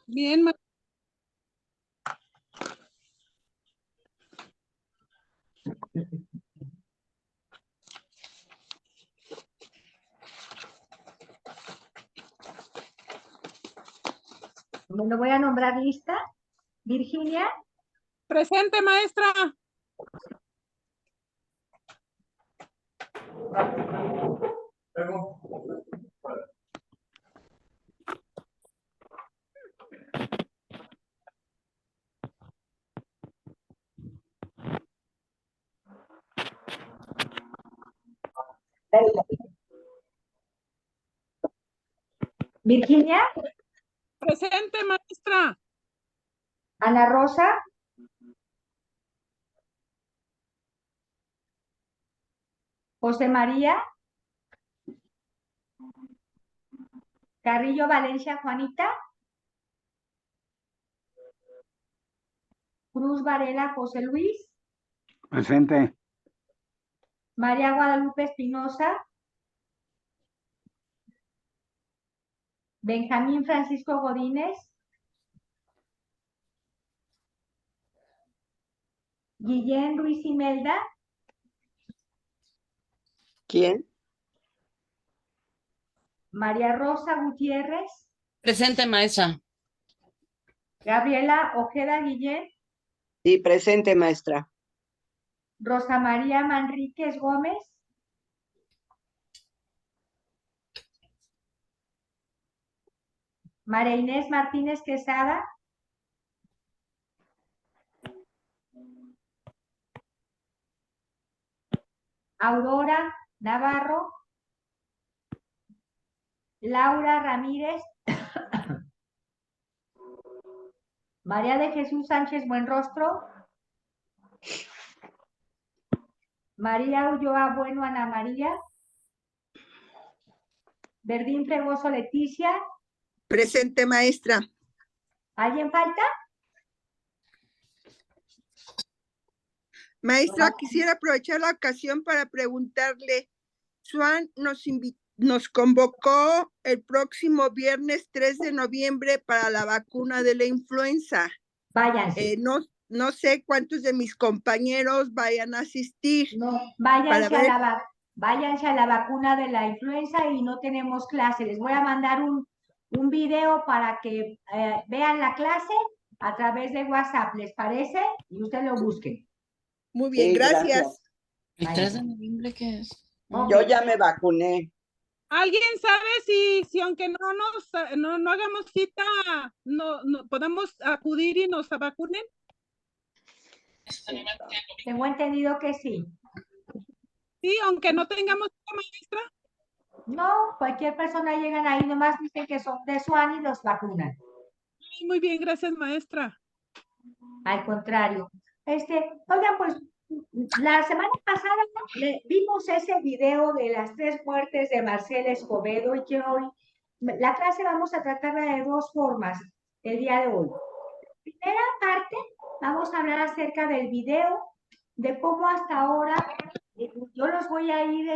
Bien, Me lo voy a nombrar lista. Virginia, presente, maestra. Virginia, Presente, maestra. Ana Rosa, José María, Carrillo Valencia Juanita, Cruz Varela José Luis, Presente. María Guadalupe Espinosa, Benjamín Francisco Godínez, Guillén Ruiz Imelda, ¿Quién? María Rosa Gutiérrez, Presente, maestra. Gabriela Ojeda Guillén, Sí, presente, maestra. Rosa María Manríquez Gómez, María Inés Martínez Quesada, Aurora Navarro, Laura Ramírez, María de Jesús Sánchez Buenrostro, María Ulloa Bueno Ana María, Verdín Fregoso Leticia. Presente, maestra. ¿Alguien falta? Maestra, quisiera aprovechar la ocasión para preguntarle, Suan nos convocó el próximo viernes 3 de noviembre para la vacuna de la influenza. Váyanse. No sé cuántos de mis compañeros vayan a asistir. No, váyanse a la vacuna de la influenza y no tenemos clase. Les voy a mandar un video para que vean la clase a través de WhatsApp, ¿les parece? Y ustedes lo busquen. Muy bien, sí, gracias. ¿El 3 de noviembre qué es? Yo ya me vacuné. ¿Alguien sabe si aunque no hagamos cita, no podemos acudir y nos vacunen? Tengo entendido que sí. Sí, aunque no tengamos cita, maestra. No, cualquier persona llegan ahí, nomás dicen que son de Suan y los vacunan. Sí, muy bien, gracias, maestra. Al contrario. Oigan, pues la semana pasada vimos ese video de las 3 muertes de Marcela Escobedo y que hoy la clase vamos a tratarla de 2 formas el día de hoy. Primera parte, vamos a hablar acerca del video, de cómo hasta ahora yo los voy a ir,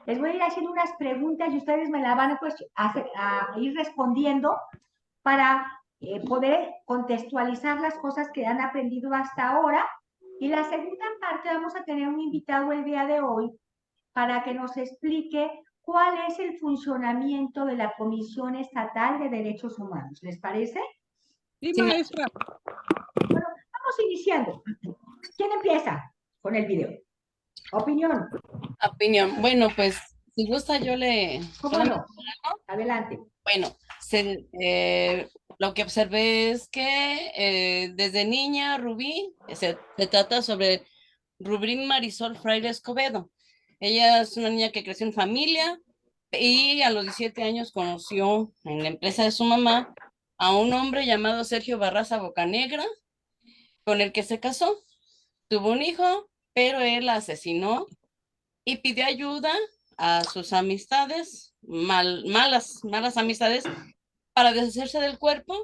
les voy a ir haciendo unas preguntas y ustedes me la van a ir respondiendo para poder contextualizar las cosas que han aprendido hasta ahora. Y la segunda parte vamos a tener un invitado el día de hoy para que nos explique cuál es el funcionamiento de la Comisión Estatal de Derechos Humanos. ¿Les parece? Sí, maestra. Bueno, vamos iniciando. ¿Quién empieza con el video? Opinión. Opinión. Bueno, pues, si gusta yo le... ¿Cómo no? Adelante. Bueno, lo que observé es que desde niña Rubí, se trata sobre Rubín Marisol Fraile Escobedo. Ella es una niña que creció en familia y a los 17 años conoció en la empresa de su mamá a un hombre llamado Sergio Barraza Bocanegra, con el que se casó. Tuvo un hijo, pero él la asesinó y pidió ayuda a sus amistades, malas amistades, para deshacerse del cuerpo.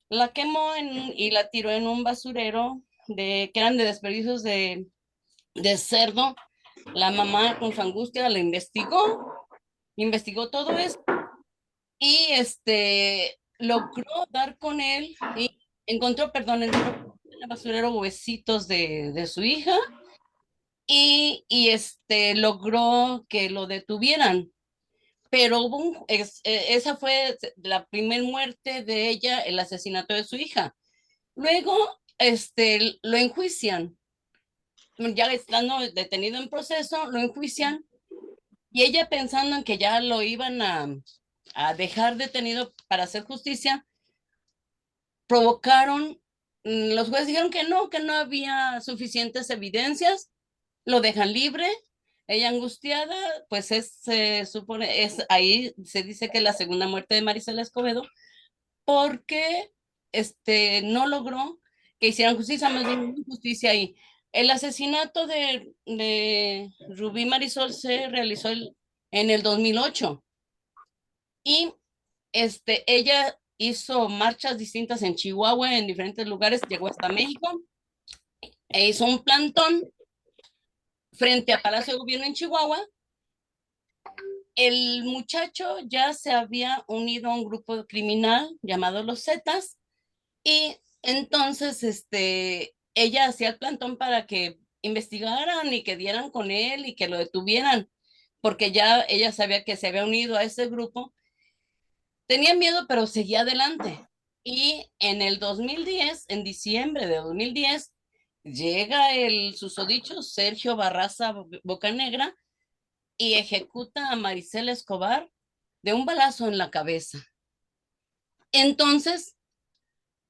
La quemó y la tiró en un basurero que eran de desperdicios de cerdo. La mamá con su angustia la investigó todo eso y logró dar con él y encontró, perdón, encontró en el basurero huesitos de su hija y logró que lo detuvieran. Pero esa fue la primer muerte de ella, el asesinato de su hija. Luego, lo enjuician, ya estando detenido en proceso, lo enjuician y ella pensando en que ya lo iban a dejar detenido para hacer justicia, provocaron, los jueces dijeron que no había suficientes evidencias, lo dejan libre. Ella angustiada, pues se supone, ahí se dice que es la segunda muerte de Marisela Escobedo, porque no logró que hicieran justicia, más bien justicia ahí. El asesinato de Rubí Marisol se realizó en el 2008 y ella hizo marchas distintas en Chihuahua, en diferentes lugares, llegó hasta México e hizo un plantón frente a Palacio de Gobierno en Chihuahua. El muchacho ya se había unido a un grupo criminal llamado Los Zetas y entonces ella hacía el plantón para que investigaran y que dieran con él y que lo detuvieran, porque ya ella sabía que se había unido a ese grupo. Tenía miedo, pero seguía adelante. Y en el 2010, en diciembre de 2010, llega el susodicho Sergio Barraza Bocanegra y ejecuta a Marisela Escobar de un balazo en la cabeza. Entonces,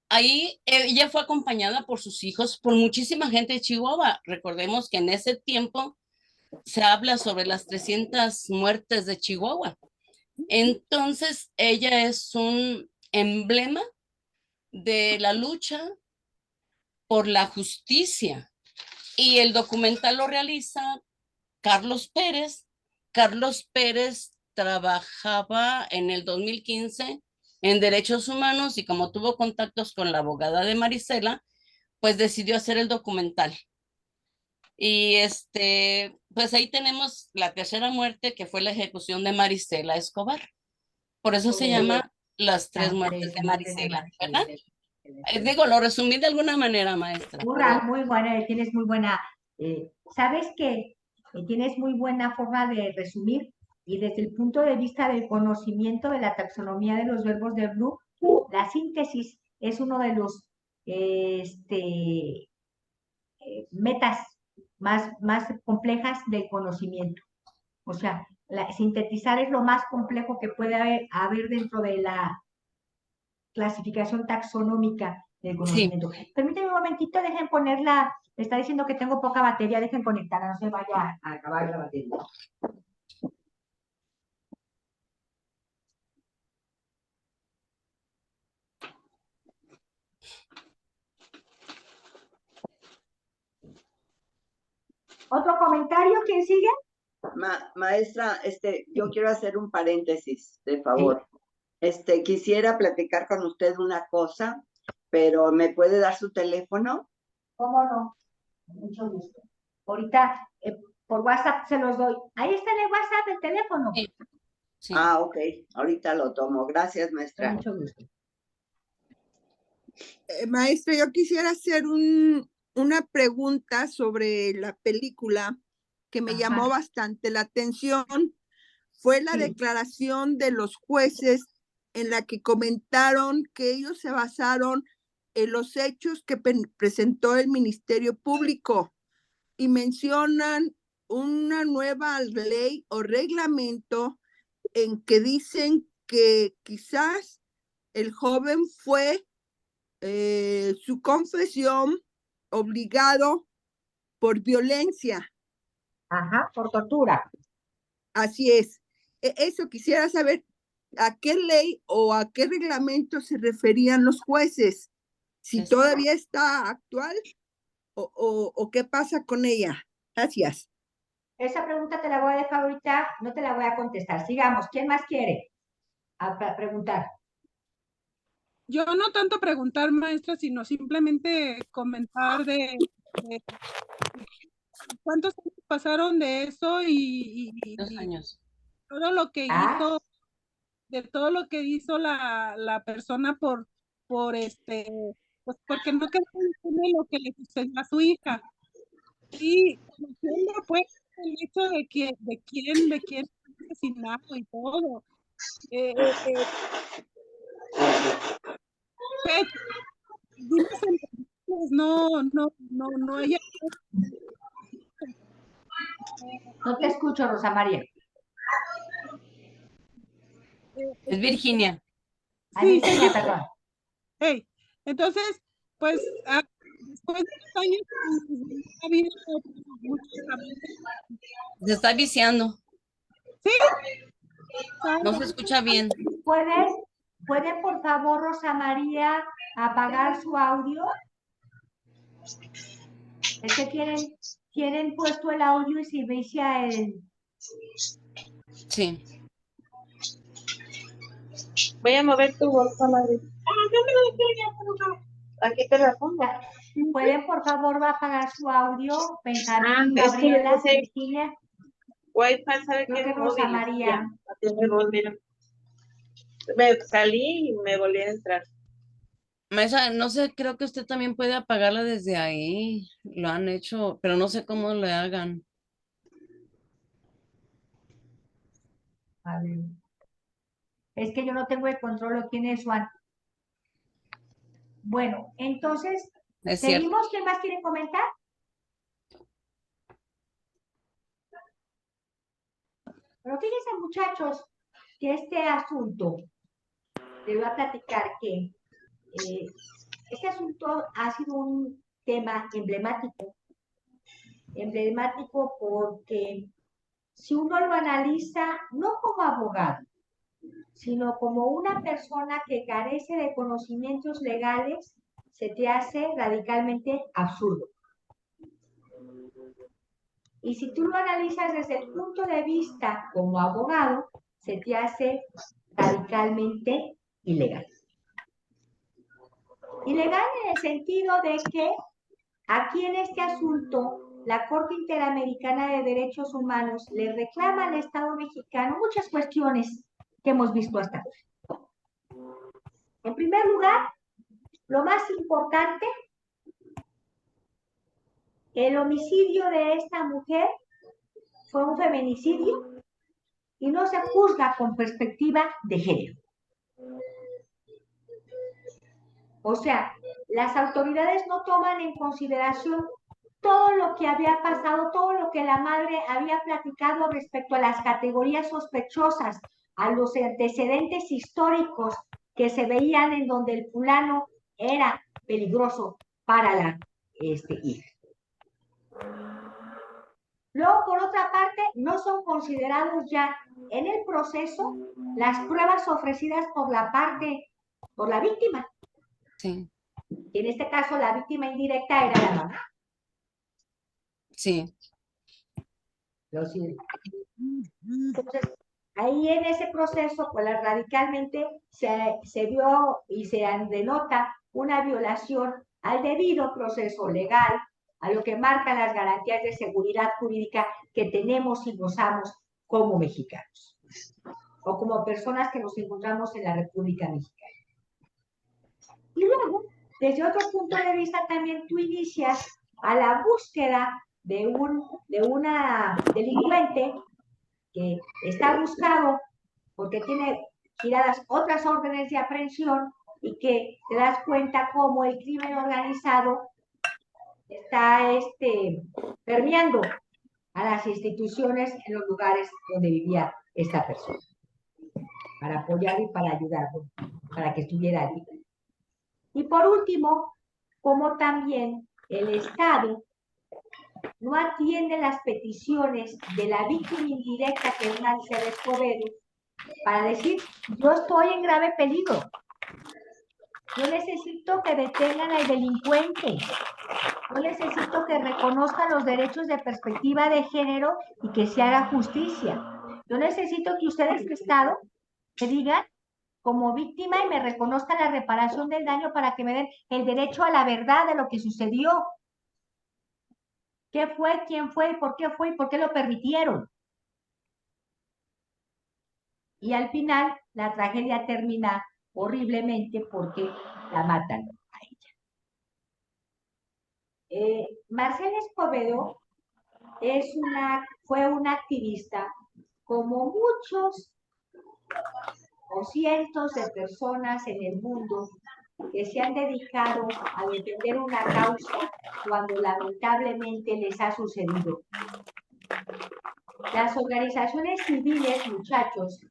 ahí ella fue acompañada por sus hijos, por muchísima gente de Chihuahua. Recordemos que en ese tiempo se habla sobre las 300 muertes de Chihuahua. Entonces, ella es un emblema de la lucha por la justicia. Y el documental lo realiza Carlos Pérez. Carlos Pérez trabajaba en el 2015 en derechos humanos y como tuvo contactos con la abogada de Marisela, pues decidió hacer el documental. Y pues ahí tenemos la tercera muerte que fue la ejecución de Marisela Escobar. Por eso se llama Las tres Las muertes tres de muertes de Marisela, ¿verdad? Marisela. Digo, lo resumí de alguna manera, maestra. Muy buena, tienes muy buena, sabes que tienes muy buena forma de resumir y desde el punto de vista del conocimiento de la taxonomía de los verbos de Bloom, la síntesis es uno de los metas más complejas del conocimiento. O sea, sintetizar es lo más complejo que puede haber dentro de la clasificación taxonómica del Sí. conocimiento. Permíteme un momentito, dejen ponerla, me está diciendo que tengo poca batería, dejen conectarla, no se vaya a acabar la batería. ¿Otro comentario? ¿Quién sigue? Maestra, yo quiero hacer un paréntesis, de favor. Sí. Quisiera platicar con usted una cosa, pero ¿me puede dar su teléfono? ¿Cómo no? Con mucho gusto. Ahorita por WhatsApp se los doy. Ahí está en el WhatsApp el teléfono. Sí. Sí. Ah, ok. Ahorita lo tomo. Gracias, maestra. Con mucho gusto. Maestra, yo quisiera hacer una pregunta sobre la película que me llamó bastante la atención. Fue la declaración de los jueces en la que comentaron que ellos se basaron en los hechos que presentó el Ministerio Público y mencionan una nueva ley o reglamento en que dicen que quizás el joven fue su confesión obligado por violencia. Ajá, por tortura. Así es. Eso quisiera saber a qué ley o a qué reglamento se referían los jueces, si todavía está actual o qué pasa con ella. Gracias. Esa pregunta te la voy a dejar ahorita, no te la voy a contestar. Sigamos, ¿quién más quiere preguntar? Yo no tanto preguntar, maestra, sino simplemente comentar de cuántos años pasaron de eso y 2 años. todo lo que hizo de todo lo que hizo la persona por pues porque no quería decirle lo que le sucedió a su hija. Y conociendo pues el hecho de quién fue asesinado y todo. Eh, eh, eh, pues, dinos entonces, no, ella, No te escucho, Rosa María. Es Virginia. A sí, Virginia, perdón. hey, entonces, pues, después de los años, pues, ha habido muchos avances. Se está viciando. Sí, No se escucha bien. ¿Puede por favor, Rosa María, apagar su audio? Es que tienen puesto el audio y se vicia el... Sí. Voy a mover tu bolsa, Madrid. Aquí te la pongo. ¿Pueden por favor apagar su audio? Benjamín, Es que le Gabriela, puse Virginia. Wi-Fi, ¿sabe Creo qué? que Rosa Móvil. María. Ya, tiene voz, mira. Me salí y me volví a entrar. Maestra, no sé, creo que usted también puede apagarla desde ahí. Lo han hecho, pero no sé cómo le hagan. A ver. Es que yo no tengo el control, lo tiene Juan. Bueno, entonces, Es cierto. ¿seguimos? ¿Quién más quiere comentar? Pero fíjense, muchachos, que este asunto, les voy a platicar que este asunto ha sido un tema emblemático porque si uno lo analiza no como abogado, sino como una persona que carece de conocimientos legales, se te hace radicalmente absurdo. Y si tú lo analizas desde el punto de vista como abogado, se te hace radicalmente ilegal. Ilegal en el sentido de que aquí en este asunto, la Corte Interamericana de Derechos Humanos le reclama al Estado mexicano muchas cuestiones que hemos visto hasta ahora. En primer lugar, lo más importante, el homicidio de esta mujer fue un feminicidio y no se juzga con perspectiva de género. O sea, las autoridades no toman en consideración todo lo que había pasado, todo lo que la madre había platicado respecto a las categorías sospechosas, a los antecedentes históricos que se veían en donde el fulano era peligroso para la hija. Luego, por otra parte, no son considerados ya en el proceso las pruebas ofrecidas por la víctima. Sí. Y en este caso, la víctima indirecta era la mamá. Sí. Entonces, ahí en ese proceso, pues radicalmente se vio y se denota una violación al debido proceso legal, a lo que marcan las garantías de seguridad jurídica que tenemos y gozamos como mexicanos, o como personas que nos encontramos en la República Mexicana. Y luego, desde otro punto de vista, también tú inicias a la búsqueda de una delincuente que está buscado porque tiene giradas otras órdenes de aprehensión y que te das cuenta cómo el crimen organizado está permeando a las instituciones en los lugares donde vivía esta persona, para apoyar y para ayudarlo, para que estuviera libre. Y por último, como también el Estado no atiende las peticiones de la víctima indirecta, que es Maricel Escobedo, para decir, yo estoy en grave peligro. Yo necesito que detengan al delincuente. Yo necesito que reconozcan los derechos de perspectiva de género y que se haga justicia. Yo necesito que ustedes, Estado, me digan como víctima y me reconozcan la reparación del daño para que me den el derecho a la verdad de lo que sucedió. ¿Qué fue? ¿Quién fue? ¿Por qué fue? ¿Y por qué lo permitieron? Y al final, la tragedia termina horriblemente porque la matan a ella. Marcela Escobedo fue una activista como muchos o cientos de personas en el mundo que se han dedicado a defender una causa cuando lamentablemente les ha sucedido. Las organizaciones civiles, muchachos,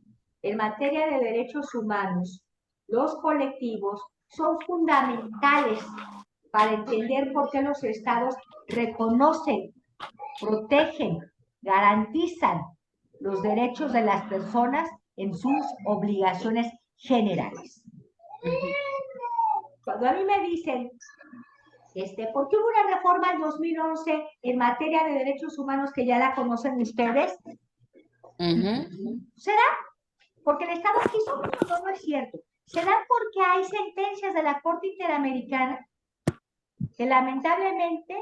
en materia de derechos humanos, los colectivos, son fundamentales para entender por qué los estados reconocen, protegen, garantizan los derechos de las personas en sus obligaciones generales. Cuando a mí me dicen, ¿por qué hubo una reforma en 2011 en materia de derechos humanos que ya la conocen ustedes? ¿Será porque el Estado quiso? No, no es cierto. ¿Será porque hay sentencias de la Corte Interamericana que lamentablemente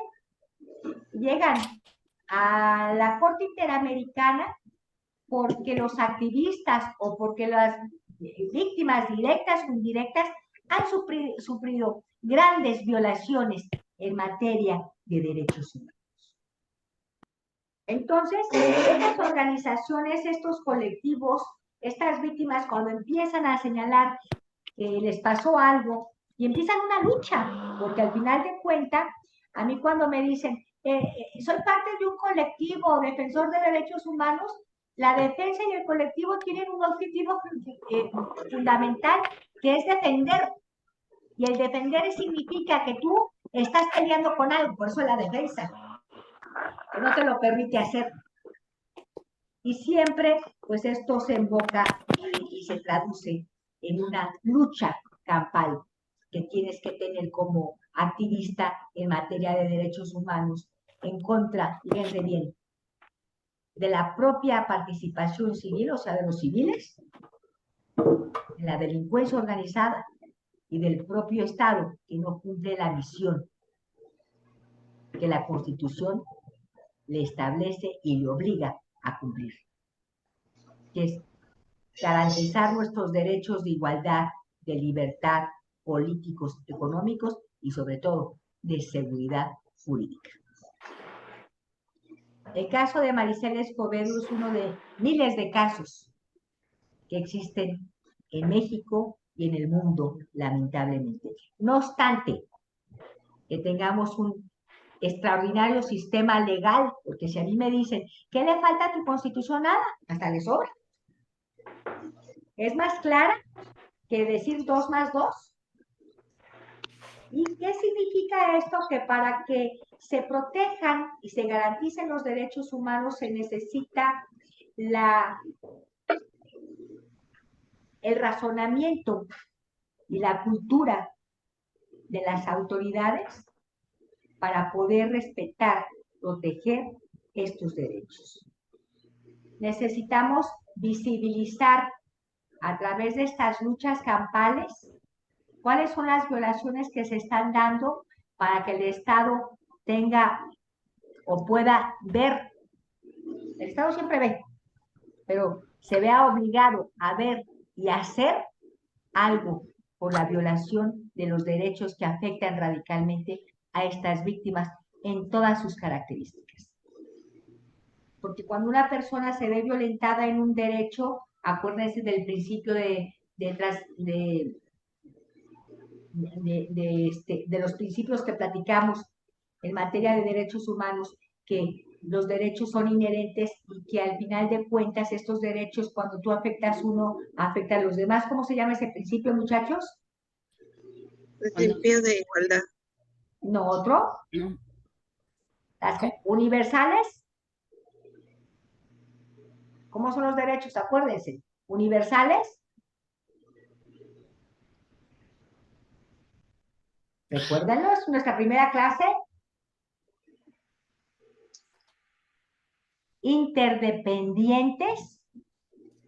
llegan a la Corte Interamericana porque los activistas o porque las víctimas directas o indirectas han sufrido grandes violaciones en materia de derechos humanos? Entonces, estas organizaciones, estos colectivos, estas víctimas, cuando empiezan a señalar que les pasó algo y empiezan una lucha, porque al final de cuentas, a mí cuando me dicen, soy parte de un colectivo defensor de derechos humanos, la defensa y el colectivo tienen un objetivo fundamental, que es defender. Y el defender significa que tú estás peleando con algo, por eso la defensa, que no te lo permite hacer. Y siempre, pues esto se invoca y se traduce en una lucha campal que tienes que tener como activista en materia de derechos humanos en contra, fíjense bien, de la propia participación civil, o sea, de los civiles, de la delincuencia organizada y del propio Estado que no cumple la misión que la Constitución le establece y le obliga a cumplir, que es garantizar nuestros derechos de igualdad, de libertad, políticos, económicos y sobre todo de seguridad jurídica. El caso de Maricela Escobedo es uno de miles de casos que existen en México y en el mundo, lamentablemente. No obstante que tengamos un extraordinario sistema legal, porque si a mí me dicen, ¿qué le falta a tu Constitución? Nada, hasta le sobra. Es más clara que decir 2 más 2. ¿Y qué significa esto? Que para que se protejan y se garanticen los derechos humanos se necesita el razonamiento y la cultura de las autoridades para poder respetar, proteger estos derechos. Necesitamos visibilizar a través de estas luchas campales cuáles son las violaciones que se están dando para que el Estado tenga o pueda ver. El Estado siempre ve, pero se vea obligado a ver y hacer algo por la violación de los derechos que afectan radicalmente a estas víctimas en todas sus características. Porque cuando una persona se ve violentada en un derecho, acuérdense del principio de los principios que platicamos en materia de derechos humanos, que los derechos son inherentes y que al final de cuentas estos derechos, cuando tú afectas uno, afecta a los demás. ¿Cómo se llama ese principio, muchachos? El principio de igualdad. No, otro. Las universales. ¿Cómo son los derechos? Acuérdense. Universales. Recuérdenlo, es nuestra primera clase. Interdependientes,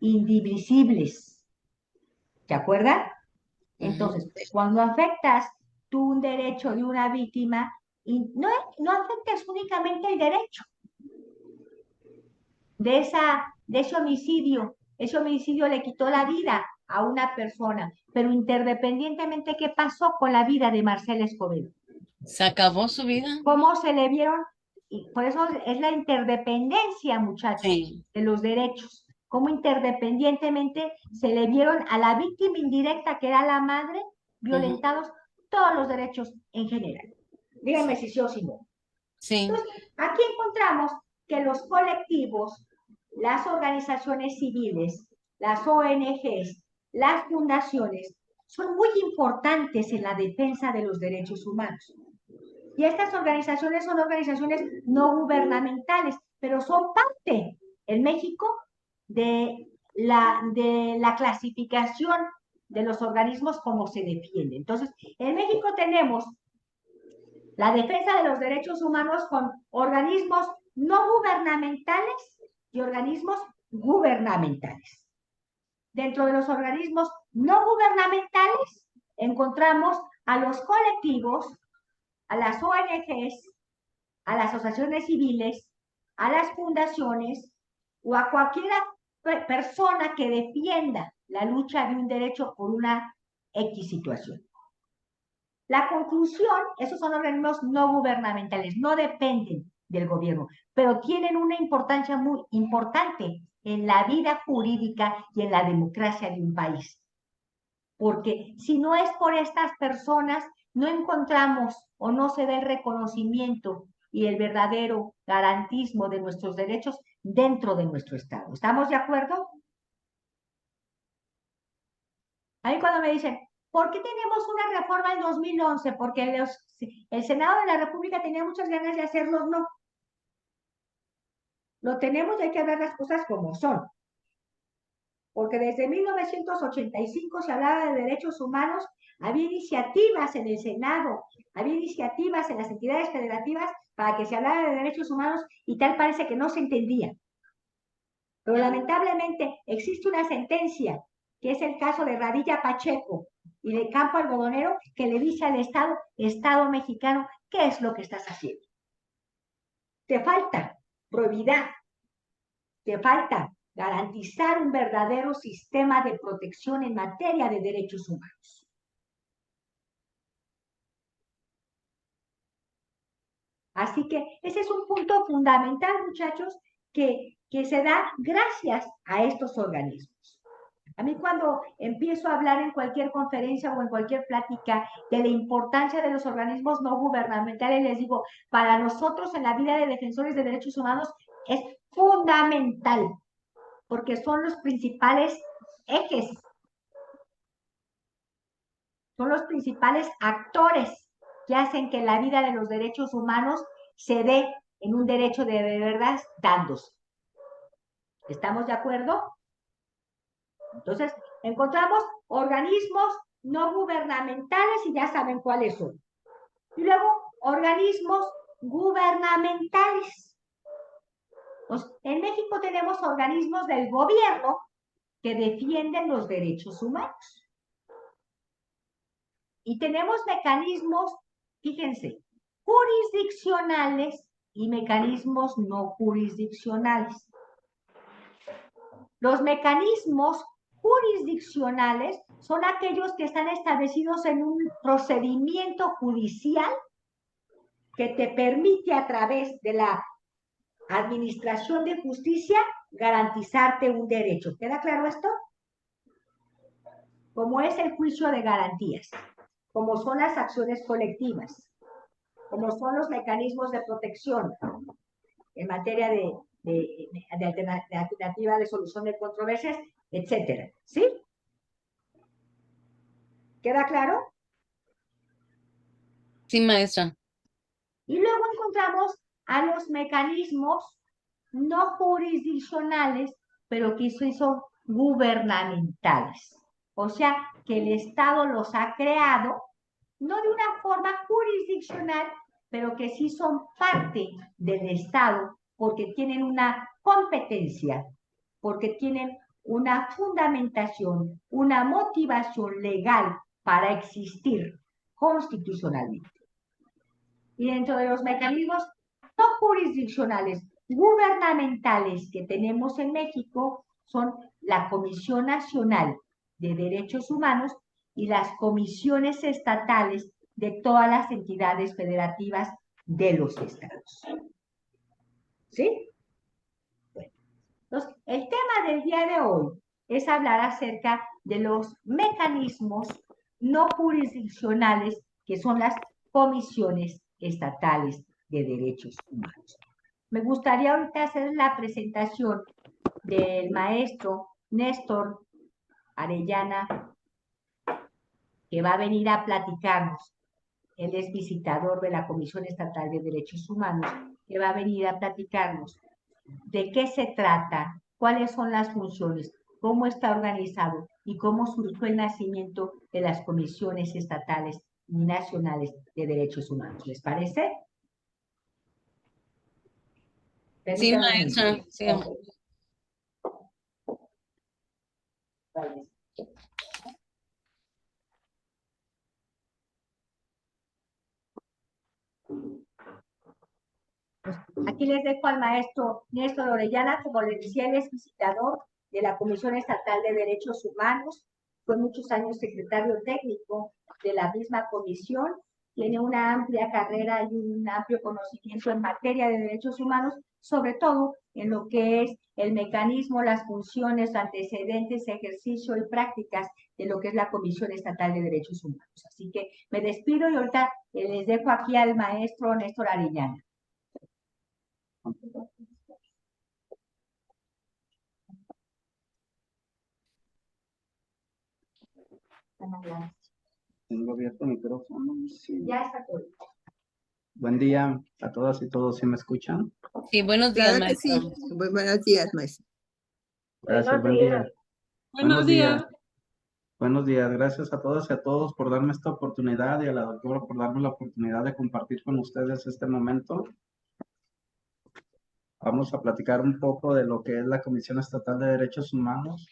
indivisibles. ¿Se acuerdan? Entonces, cuando afectas tú un derecho de una víctima, y no afectas únicamente el derecho de ese homicidio. Ese homicidio le quitó la vida a una persona, pero interdependientemente, ¿qué pasó con la vida de Marcela Escobedo? ¿Se acabó su vida? ¿Cómo se le vieron? Y por eso es la interdependencia, muchachos, Sí. de los derechos. Cómo interdependientemente se le vieron a la víctima indirecta, que era la madre, violentados todos los derechos en general. Díganme si sí o si no. Sí. Entonces, aquí encontramos que los colectivos, las organizaciones civiles, las ONGs, las fundaciones, son muy importantes en la defensa de los derechos humanos. Y estas organizaciones son organizaciones no gubernamentales, pero son parte en México de la clasificación de los organismos como se defiende. Entonces, en México tenemos la defensa de los derechos humanos con organismos no gubernamentales y organismos gubernamentales. Dentro de los organismos no gubernamentales encontramos a los colectivos, a las ONGs, a las asociaciones civiles, a las fundaciones o a cualquier persona que defienda la lucha de un derecho por una X situación. La conclusión, esos son organismos no gubernamentales, no dependen del gobierno, pero tienen una importancia muy importante en la vida jurídica y en la democracia de un país. Porque si no es por estas personas, no encontramos o no se da el reconocimiento y el verdadero garantismo de nuestros derechos dentro de nuestro Estado. ¿Estamos de acuerdo? A mí cuando me dicen, ¿por qué tenemos una reforma en 2011? Porque el Senado de la República tenía muchas ganas de hacerlo, no. Lo tenemos y hay que ver las cosas como son. Porque desde 1985 se hablaba de derechos humanos, había iniciativas en el Senado, había iniciativas en las entidades federativas para que se hablara de derechos humanos y tal parece que no se entendía. Pero lamentablemente existe una sentencia, que es el caso de Radilla Pacheco y de Campo Algodonero, que le dice al Estado, Estado mexicano, ¿qué es lo que estás haciendo? Te falta probidad, te falta garantizar un verdadero sistema de protección en materia de derechos humanos. Así que ese es un punto fundamental, muchachos, que se da gracias a estos organismos. A mí cuando empiezo a hablar en cualquier conferencia o en cualquier plática de la importancia de los organismos no gubernamentales, les digo, para nosotros en la vida de defensores de derechos humanos es fundamental, porque son los principales ejes, son los principales actores que hacen que la vida de los derechos humanos se dé en un derecho de verdad dándose. ¿Estamos de acuerdo? Entonces, encontramos organismos no gubernamentales y ya saben cuáles son. Y luego, organismos gubernamentales. Pues, en México tenemos organismos del gobierno que defienden los derechos humanos. Y tenemos mecanismos, fíjense, jurisdiccionales y mecanismos no jurisdiccionales. Los mecanismos jurisdiccionales son aquellos que están establecidos en un procedimiento judicial que te permite a través de la administración de justicia garantizarte un derecho. ¿Queda claro esto? Como es el juicio de garantías, como son las acciones colectivas, como son los mecanismos de protección en materia de alternativa de solución de controversias, etcétera. ¿Sí? ¿Queda claro? Sí, maestra. Y luego encontramos a los mecanismos no jurisdiccionales, pero que son gubernamentales. O sea, que el Estado los ha creado, no de una forma jurisdiccional, pero que sí son parte del Estado, porque tienen una competencia, porque tienen una fundamentación, una motivación legal para existir constitucionalmente. Y dentro de los mecanismos no jurisdiccionales, gubernamentales que tenemos en México, son la Comisión Nacional de Derechos Humanos y las comisiones estatales de todas las entidades federativas de los estados. ¿Sí? Bueno, entonces, el tema del día de hoy es hablar acerca de los mecanismos no jurisdiccionales que son las comisiones estatales de derechos humanos. Me gustaría ahorita hacer la presentación del maestro Néstor Arellana, que va a venir a platicarnos. Él es visitador de la Comisión Estatal de Derechos Humanos, que va a venir a platicarnos de qué se trata, cuáles son las funciones, cómo está organizado y cómo surgió el nacimiento de las comisiones estatales y nacionales de derechos humanos. ¿Les parece? Sí, Permítanme un maestra. momento. Sí. Vale. Aquí les dejo al maestro Néstor Orellana, como les decía, él es visitador de la Comisión Estatal de Derechos Humanos, fue muchos años secretario técnico de la misma comisión, tiene una amplia carrera y un amplio conocimiento en materia de derechos humanos, sobre todo en lo que es el mecanismo, las funciones, antecedentes, ejercicio y prácticas de lo que es la Comisión Estatal de Derechos Humanos. Así que me despido y ahorita les dejo aquí al maestro Néstor Arellana. ¿Tengo abierto el micrófono? Sí. Ya está todo. Buen día a todas y todos, ¿sí me escuchan? Sí, buenos días, Claro que sí. maestro. Buenos días, maestro. Gracias, Buenos buen días. día. Buenos días. Buenos días, gracias a todas y a todos por darme esta oportunidad y a la doctora por darme la oportunidad de compartir con ustedes este momento. Vamos a platicar un poco de lo que es la Comisión Estatal de Derechos Humanos.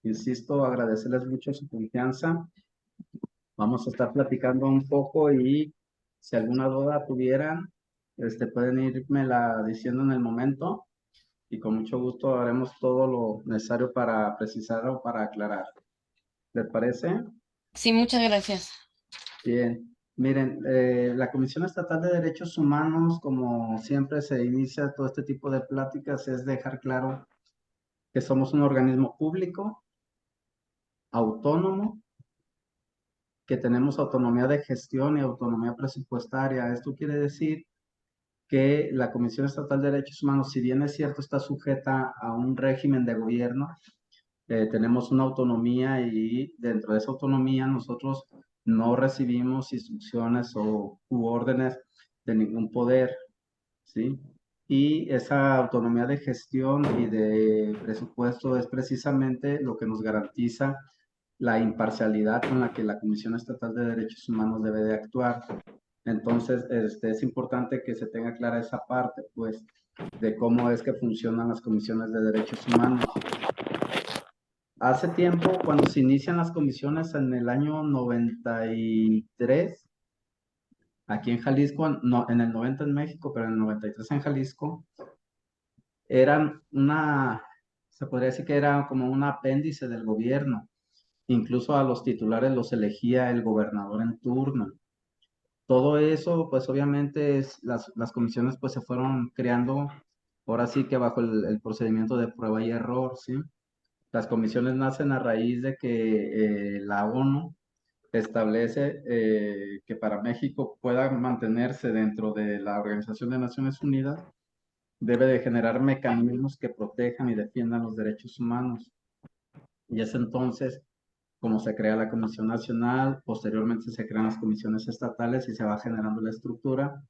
Insisto, agradecerles mucho su confianza. Vamos a estar platicando un poco y si alguna duda tuvieran, pueden irmela diciendo en el momento y con mucho gusto haremos todo lo necesario para precisar o para aclarar. ¿Les parece? Sí, muchas gracias. Bien. Miren, la Comisión Estatal de Derechos Humanos, como siempre se inicia todo este tipo de pláticas, es dejar claro que somos un organismo público, autónomo, que tenemos autonomía de gestión y autonomía presupuestaria. Esto quiere decir que la Comisión Estatal de Derechos Humanos, si bien es cierto, está sujeta a un régimen de gobierno, tenemos una autonomía y dentro de esa autonomía nosotros no recibimos instrucciones u órdenes de ningún poder, ¿sí? Y esa autonomía de gestión y de presupuesto es precisamente lo que nos garantiza la imparcialidad con la que la Comisión Estatal de Derechos Humanos debe de actuar. Entonces, es importante que se tenga clara esa parte, pues, de cómo es que funcionan las comisiones de derechos humanos. Hace tiempo, cuando se inician las comisiones en el año 93, aquí en Jalisco, no, en el 90 en México, pero en el 93 en Jalisco, eran se podría decir que era como un apéndice del gobierno. Incluso a los titulares los elegía el gobernador en turno. Todo eso, pues obviamente las comisiones pues se fueron creando, ahora sí que bajo el procedimiento de prueba y error, ¿sí? Las comisiones nacen a raíz de que la ONU establece que para México pueda mantenerse dentro de la Organización de Naciones Unidas, debe de generar mecanismos que protejan y defiendan los derechos humanos. Y es entonces como se crea la Comisión Nacional, posteriormente se crean las comisiones estatales y se va generando la estructura,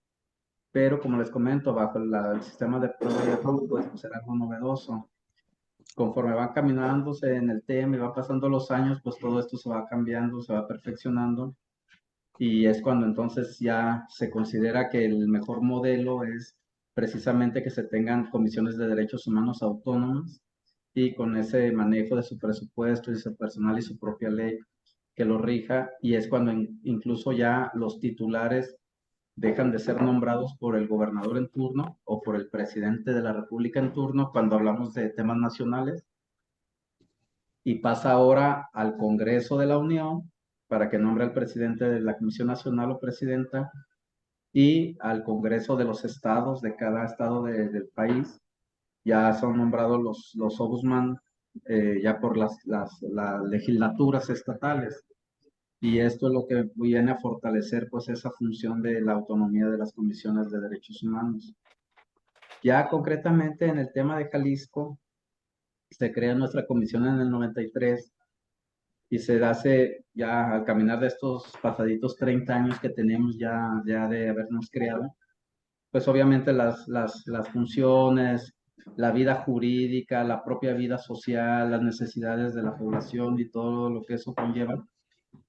pero como les comento, bajo el sistema de prueba y error, pues será algo novedoso. Conforme van caminándose en el tema y van pasando los años, pues todo esto se va cambiando, se va perfeccionando, y es cuando entonces ya se considera que el mejor modelo es precisamente que se tengan comisiones de derechos humanos autónomas y con ese manejo de su presupuesto y su personal y su propia ley que lo rija, y es cuando incluso ya los titulares dejan de ser nombrados por el gobernador en turno o por el presidente de la República en turno cuando hablamos de temas nacionales, y pasa ahora al Congreso de la Unión para que nombre al presidente de la Comisión Nacional o presidenta y al Congreso de los estados, de cada estado del país. Ya son nombrados los ombudsman ya por las legislaturas estatales. Y esto es lo que viene a fortalecer pues esa función de la autonomía de las comisiones de derechos humanos. Ya concretamente en el tema de Jalisco, se crea nuestra comisión en el 93 y se hace ya al caminar de estos pasaditos 30 años que tenemos ya de habernos creado, pues obviamente las funciones, la vida jurídica, la propia vida social, las necesidades de la población y todo lo que eso conlleva,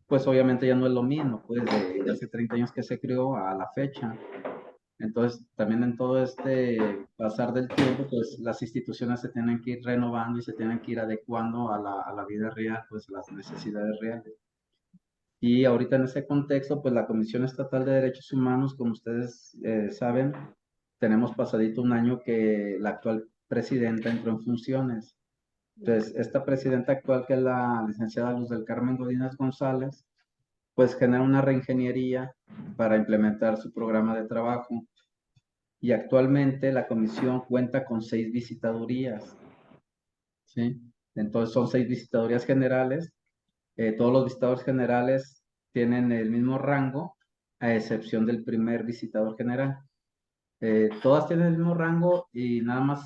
pues obviamente ya no es lo mismo, pues de hace 30 años que se creó a la fecha. Entonces, también en todo este pasar del tiempo, pues las instituciones se tienen que ir renovando y se tienen que ir adecuando a la vida real, pues las necesidades reales. Y ahorita en ese contexto, pues la Comisión Estatal de Derechos Humanos, como ustedes saben, tenemos pasadito un año que la actual presidenta entró en funciones. Entonces, esta presidenta actual, que es la licenciada Luz del Carmen Godínez González, pues genera una reingeniería para implementar su programa de trabajo. Y actualmente la comisión cuenta con 6 visitadurías, ¿sí? Entonces son 6 visitadurías generales. Todos los visitadores generales tienen el mismo rango, a excepción del primer visitador general. Todas tienen el mismo rango y nada más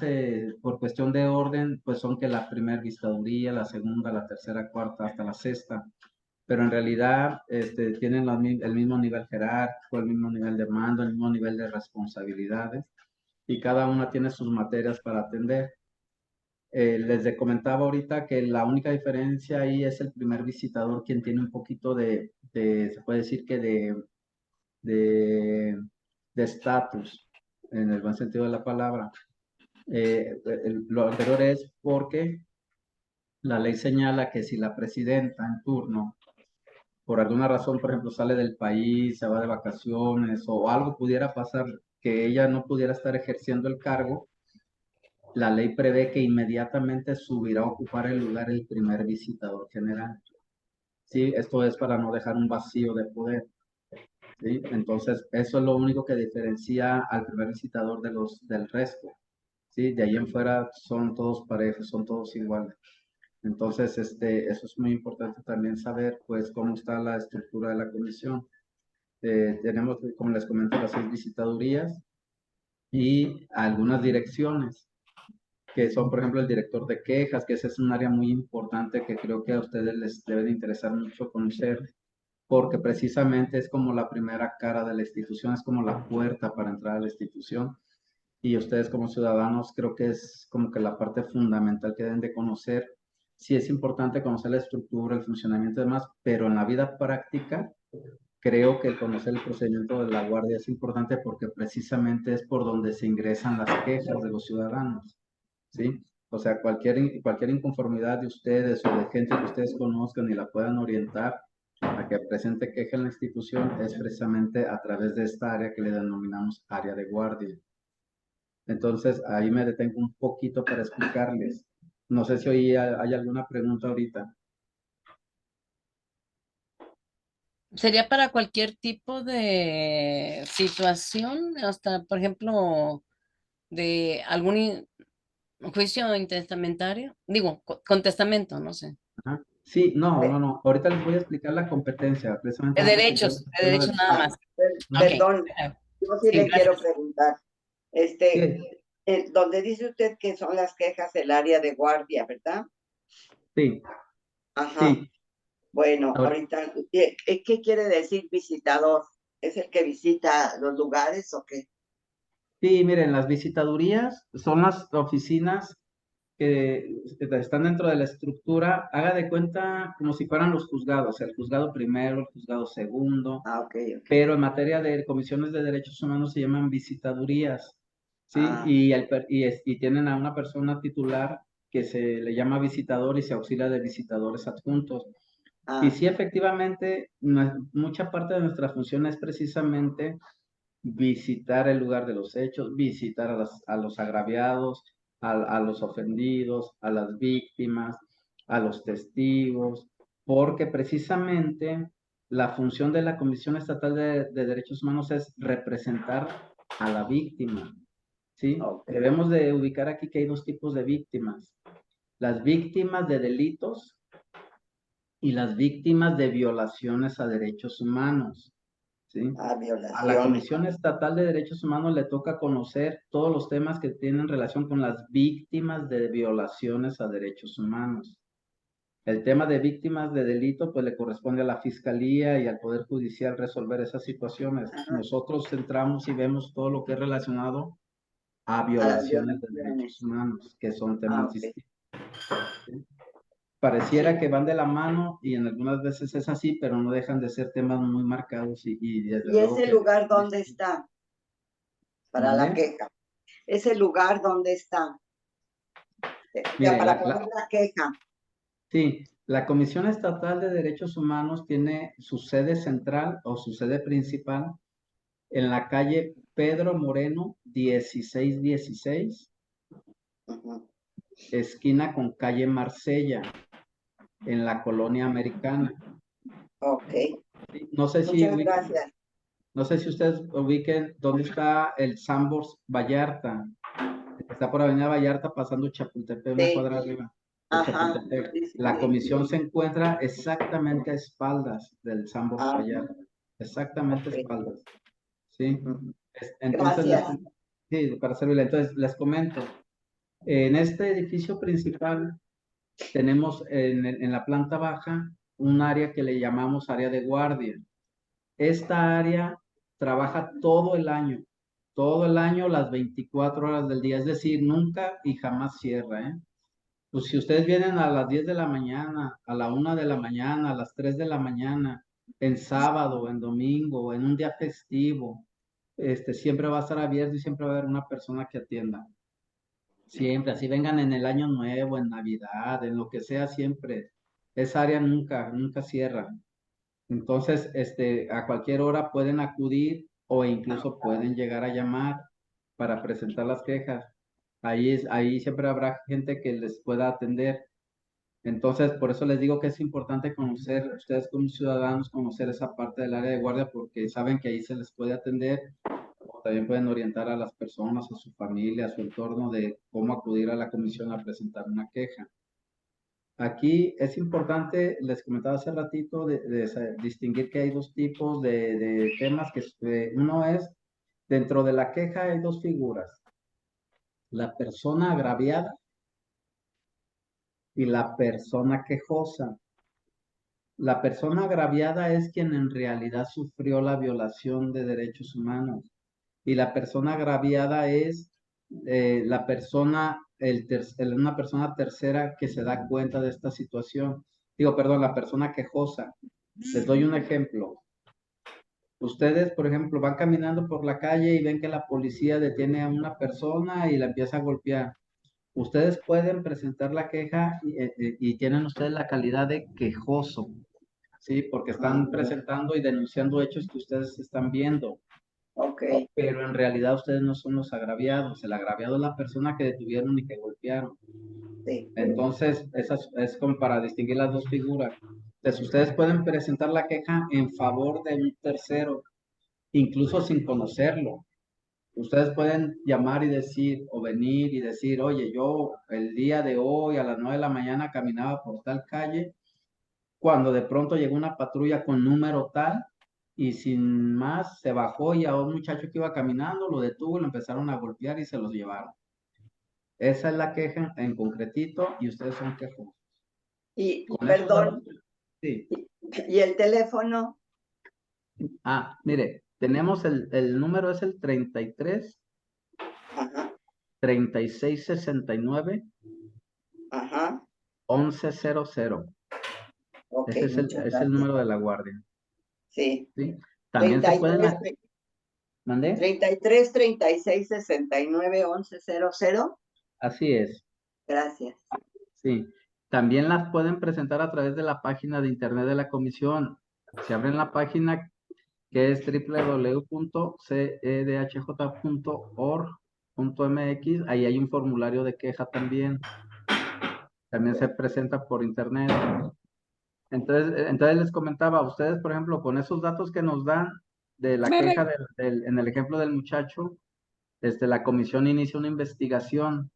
por cuestión de orden, pues son que la primera visitaduría, la segunda, la tercera, cuarta, hasta la sexta. Pero en realidad tienen el mismo nivel jerárquico, el mismo nivel de mando, el mismo nivel de responsabilidades y cada una tiene sus materias para atender. Les comentaba ahorita que la única diferencia ahí es el primer visitador quien tiene un poquito se puede decir que de estatus, en el buen sentido de la palabra. Lo anterior es porque la ley señala que si la presidenta en turno, por alguna razón, por ejemplo, sale del país, se va de vacaciones o algo pudiera pasar que ella no pudiera estar ejerciendo el cargo, la ley prevé que inmediatamente subirá a ocupar el lugar el primer visitador general. ¿Sí? Esto es para no dejar un vacío de poder. ¿Sí? Entonces, eso es lo único que diferencia al primer visitador del resto. ¿Sí? De ahí en fuera son todos parejos, son todos iguales. Entonces, eso es muy importante también saber, pues, cómo está la estructura de la comisión. Tenemos, como les comento, las 6 visitadurías y algunas direcciones, que son, por ejemplo, el director de quejas, que ese es un área muy importante que creo que a ustedes les debe de interesar mucho conocer, porque precisamente es como la primera cara de la institución, es como la puerta para entrar a la institución. Y ustedes como ciudadanos creo que es como que la parte fundamental que deben de conocer. Sí es importante conocer la estructura, el funcionamiento y demás, pero en la vida práctica creo que el conocer el procedimiento de la guardia es importante porque precisamente es por donde se ingresan las quejas de los ciudadanos. ¿Sí? O sea, cualquier inconformidad de ustedes o de gente que ustedes conozcan y la puedan orientar a que presente queja en la institución es precisamente a través de esta área que le denominamos área de guardia. Entonces, ahí me detengo un poquito para explicarles. No sé si hoy hay alguna pregunta ahorita. Sería para cualquier tipo de situación, hasta, por ejemplo, de algún juicio intestamentario, digo, con testamento, no sé. Ajá. Sí, no. Ahorita les voy a explicar la competencia, precisamente ahorita que yo De derechos nada Ah, más. Ok. perdón, yo sí Sí, le quiero gracias. preguntar, Sí, donde dice usted que son las quejas del área de guardia, ¿verdad? sí, Ajá. sí. Bueno, Ahora- ahorita, ¿qué quiere decir visitador? ¿Es el que visita los lugares o qué? Sí, miren, las visitadurías son las oficinas que están dentro de la estructura, haga de cuenta como si fueran los juzgados, el juzgado primero, el juzgado segundo, Ah, ok. pero en materia de comisiones de derechos humanos se llaman visitadurías, ¿sí? Ah, Y tienen a una persona titular que se le llama visitador y se auxilia de visitadores adjuntos. Y ah, sí, efectivamente, mucha parte de nuestra función es precisamente visitar el lugar de los hechos, visitar a los agraviados, a los ofendidos, a las víctimas, a los testigos, porque precisamente la función de la Comisión Estatal de Derechos Humanos es representar a la víctima, ¿sí? Ok. Debemos de ubicar aquí que hay dos tipos de víctimas. Las víctimas de delitos y las víctimas de violaciones a derechos humanos, ¿sí? A la Violaciones. Comisión Estatal de Derechos Humanos le toca conocer todos los temas que tienen relación con las víctimas de violaciones a derechos humanos. El tema de víctimas de delito, pues le corresponde a la Fiscalía y al Poder Judicial resolver esas situaciones. Ajá. Nosotros centramos y vemos todo lo que es relacionado a A las violaciones de violaciones. derechos humanos, que son temas Ok. distintos. ¿Sí? Pareciera Sí. que van de la mano y en algunas veces es así, pero no dejan de ser temas muy marcados y desde ¿Y luego ese que lugar dónde está? Para la ¿Mande? queja. ¿Ese lugar dónde está? Mire, Para poner la queja. sí, la Comisión Estatal de Derechos Humanos tiene su sede central o su sede principal en la calle Pedro Moreno 1616, Ujú. esquina con calle Marsella, en la colonia americana. Ok. Sí, no sé si Muchas gracias. no sé si ustedes ubiquen dónde está el Sambors Vallarta. Está por Avenida Vallarta pasando Chapultepec, una Sí. cuadra arriba de Ajá. Chapultepec. Sí, sí, La sí. comisión se encuentra exactamente a espaldas del Sambors Ah, Vallarta. Exactamente a ok. espaldas. ¿Sí? Ujú. Entonces, Gracias. sí, para servirle. Entonces, les comento. En este edificio principal tenemos en la planta baja un área que le llamamos área de guardia. Esta área trabaja todo el año, las 24 horas del día, es decir, nunca y jamás cierra, ¿eh? Pues si ustedes vienen a las 10 de la mañana, a la 1 de la mañana, a las 3 de la mañana, en sábado, en domingo, en un día festivo, siempre va a estar abierto y siempre va a haber una persona que atienda. Siempre, así vengan en el año nuevo, en Navidad, en lo que sea, siempre. Esa área nunca cierra. Entonces, a cualquier hora pueden acudir o incluso pueden llegar a llamar para presentar las quejas. Ahí siempre habrá gente que les pueda atender. Entonces, por eso les digo que es importante conocer, ustedes como ciudadanos, conocer esa parte del área de guardia porque saben que ahí se les puede atender o también pueden orientar a las personas, a su familia, a su entorno de cómo acudir a la comisión a presentar una queja. Aquí es importante, les comentaba hace ratito, distinguir que hay dos tipos de temas, que uno es, dentro de la queja hay dos figuras, la persona agraviada y la persona quejosa. La persona agraviada es quien en realidad sufrió la violación de derechos humanos y la persona agraviada es una persona tercera que se da cuenta de esta situación. Digo, perdón, la persona quejosa. Les doy un ejemplo. Ustedes, por ejemplo, van caminando por la calle y ven que la policía detiene a una persona y la empieza a golpear. Ustedes pueden presentar la queja y tienen ustedes la calidad de quejoso, ¿sí? Porque están presentando y denunciando hechos que ustedes están viendo. Ok. Pero en realidad ustedes no son los agraviados. El agraviado es la persona que detuvieron y que golpearon. Sí. Entonces, es como para distinguir las dos figuras. Entonces, ustedes pueden presentar la queja en favor de un tercero, incluso sin conocerlo. Ustedes pueden llamar y decir, o venir y decir, oye, yo el día de hoy a las 9 de la mañana caminaba por tal calle, cuando de pronto llegó una patrulla con número tal, y sin más se bajó y a un muchacho que iba caminando lo detuvo, lo empezaron a golpear y se los llevaron. Esa es la queja en concretito y ustedes son quejosos. Y Con esos perdón, datos, sí. ¿y el teléfono? Mire, tenemos el número es el 33 Ajá, 36 69 ajá. 1100. Ok, Ese es muchas es el gracias. número de la guardia. Sí. ¿Sí? También se pueden... 33 36 69 1100. Así es. Gracias. Sí. También las pueden presentar a través de la página de internet de la comisión. Se abren la página que es www.cedhj.org.mx. Ahí hay un formulario de queja también. también se presenta por internet. Entonces les comentaba, ustedes, por ejemplo, con esos datos que nos dan de la Me queja en el ejemplo del muchacho, la comisión inicia una investigación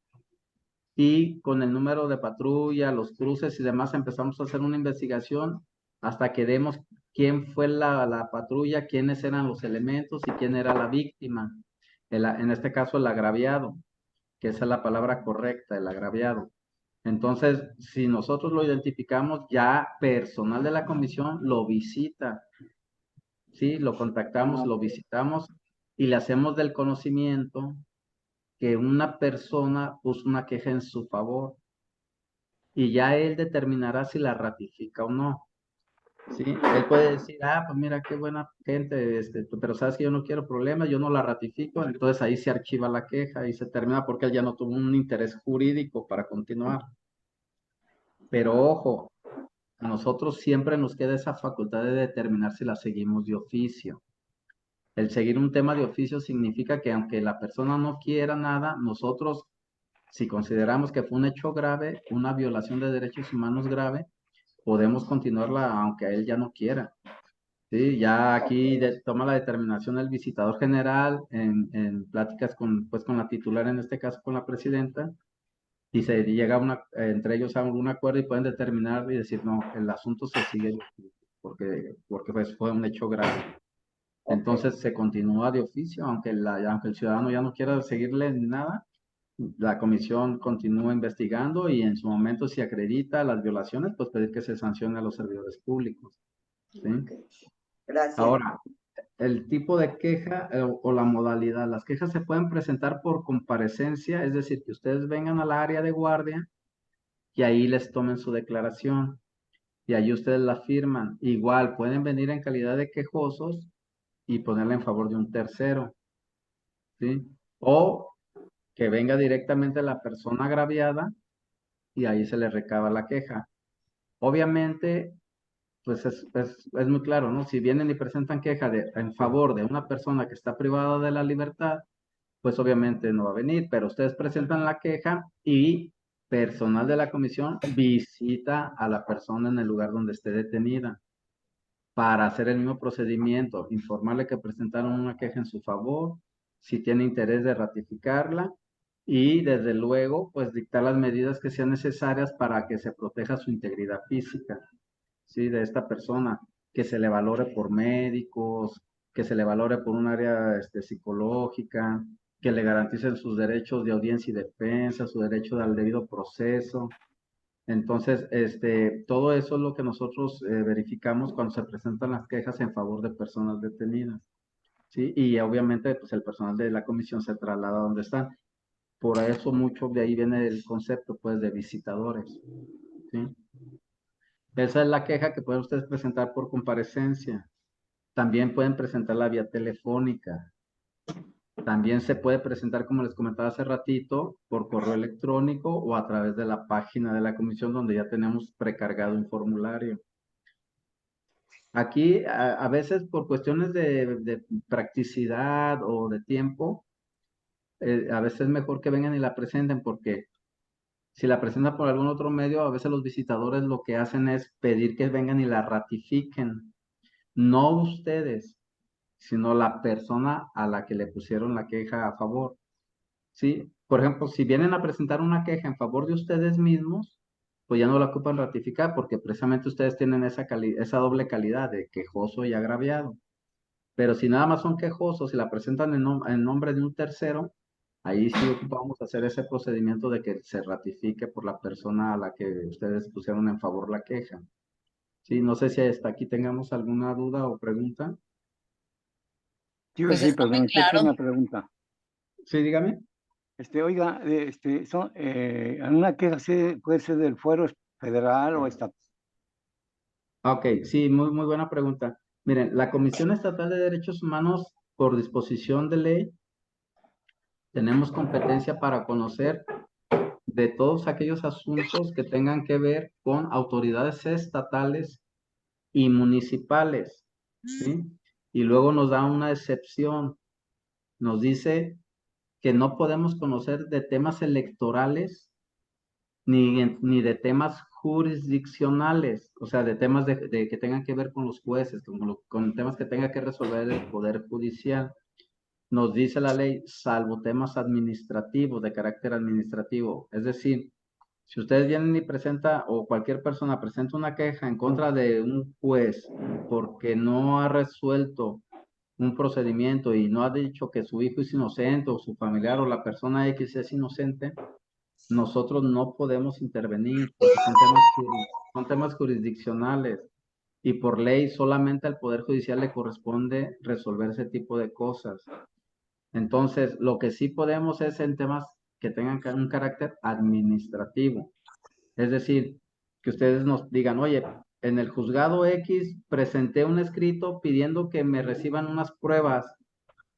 y con el número de patrulla, los cruces y demás, empezamos a hacer una investigación hasta que demos quién fue la patrulla, quiénes eran los elementos y quién era la víctima. En este caso, el agraviado, que esa es la palabra correcta, el agraviado. Entonces, si nosotros lo identificamos, ya personal de la comisión lo visita, ¿sí? Lo contactamos, lo visitamos y le hacemos del conocimiento que una persona puso una queja en su favor y ya él determinará si la ratifica o no. ¿Sí? Él puede decir, pues mira, qué buena gente, pero sabes que yo no quiero problemas, yo no la ratifico, entonces ahí se archiva la queja y se termina porque él ya no tuvo un interés jurídico para continuar. Pero ojo, a nosotros siempre nos queda esa facultad de determinar si la seguimos de oficio. El seguir un tema de oficio significa que aunque la persona no quiera nada, nosotros, si consideramos que fue un hecho grave, una violación de derechos humanos grave, podemos continuarla aunque él ya no quiera. Sí, ya aquí toma la determinación el visitador general en pláticas con la titular, en este caso con la presidenta, y se llega entre ellos a algún acuerdo y pueden determinar y decir, no, el asunto se sigue porque pues fue un hecho grave. Entonces se continúa de oficio, aunque el ciudadano ya no quiera seguirle nada, la comisión continúa investigando y en su momento si acredita las violaciones, pues pedir que se sancione a los servidores públicos. ¿Sí? Gracias. Ahora, el tipo de queja o la modalidad, las quejas se pueden presentar por comparecencia, es decir, que ustedes vengan al área de guardia y ahí les tomen su declaración y ahí ustedes la firman. Igual pueden venir en calidad de quejosos y ponerla en favor de un tercero, ¿sí? O que venga directamente la persona agraviada y ahí se le recaba la queja. Obviamente, pues es muy claro, ¿no? Si vienen y presentan queja en favor de una persona que está privada de la libertad, pues obviamente no va a venir, pero ustedes presentan la queja y personal de la comisión visita a la persona en el lugar donde esté detenida para hacer el mismo procedimiento, informarle que presentaron una queja en su favor, si tiene interés de ratificarla y desde luego pues dictar las medidas que sean necesarias para que se proteja su integridad física, ¿sí? De esta persona, que se le valore por médicos, que se le valore por un área psicológica, que le garanticen sus derechos de audiencia y defensa, su derecho al debido proceso. Entonces, todo eso es lo que nosotros verificamos cuando se presentan las quejas en favor de personas detenidas, ¿sí? Y obviamente, pues el personal de la comisión se traslada a donde están. Por eso mucho de ahí viene el concepto, pues, de visitadores, ¿sí? Esa es la queja que pueden ustedes presentar por comparecencia. También pueden presentarla vía telefónica. También se puede presentar, como les comentaba hace ratito, por correo electrónico o a través de la página de la comisión donde ya tenemos precargado un formulario. Aquí, a veces por cuestiones de practicidad o de tiempo, a veces es mejor que vengan y la presenten porque si la presentan por algún otro medio, a veces los visitadores lo que hacen es pedir que vengan y la ratifiquen. No ustedes, sino la persona a la que le pusieron la queja a favor. ¿Sí? Por ejemplo, si vienen a presentar una queja en favor de ustedes mismos, pues ya no la ocupan ratificar porque precisamente ustedes tienen esa doble calidad de quejoso y agraviado. Pero si nada más son quejosos y la presentan en nombre de un tercero, ahí sí ocupamos hacer ese procedimiento de que se ratifique por la persona a la que ustedes pusieron en favor la queja. Sí, no sé si hasta aquí tengamos alguna duda o pregunta. Pues Sí, está muy perdón, quiero hacer claro. una pregunta. Sí, dígame. Oiga, ¿alguna queja puede ser del fuero federal o estatal? Ok, sí, muy buena pregunta. Miren, la Comisión Estatal de Derechos Humanos, por disposición de ley, tenemos competencia para conocer de todos aquellos asuntos que tengan que ver con autoridades estatales y municipales, ¿sí? Y luego nos da una excepción. Nos dice que no podemos conocer de temas electorales ni de temas jurisdiccionales, o sea, de temas de que tengan que ver con los jueces, con temas que tenga que resolver el Poder Judicial. Nos dice la ley, salvo temas administrativos, de carácter administrativo. Es decir, si ustedes vienen y presenta, o cualquier persona presenta una queja en contra de un juez porque no ha resuelto un procedimiento y no ha dicho que su hijo es inocente o su familiar o la persona X es inocente, nosotros no podemos intervenir porque son temas jurisdiccionales y por ley solamente al Poder Judicial le corresponde resolver ese tipo de cosas. Entonces, lo que sí podemos es en temas que tengan un carácter administrativo. Es decir, que ustedes nos digan, oye, en el juzgado X presenté un escrito pidiendo que me reciban unas pruebas,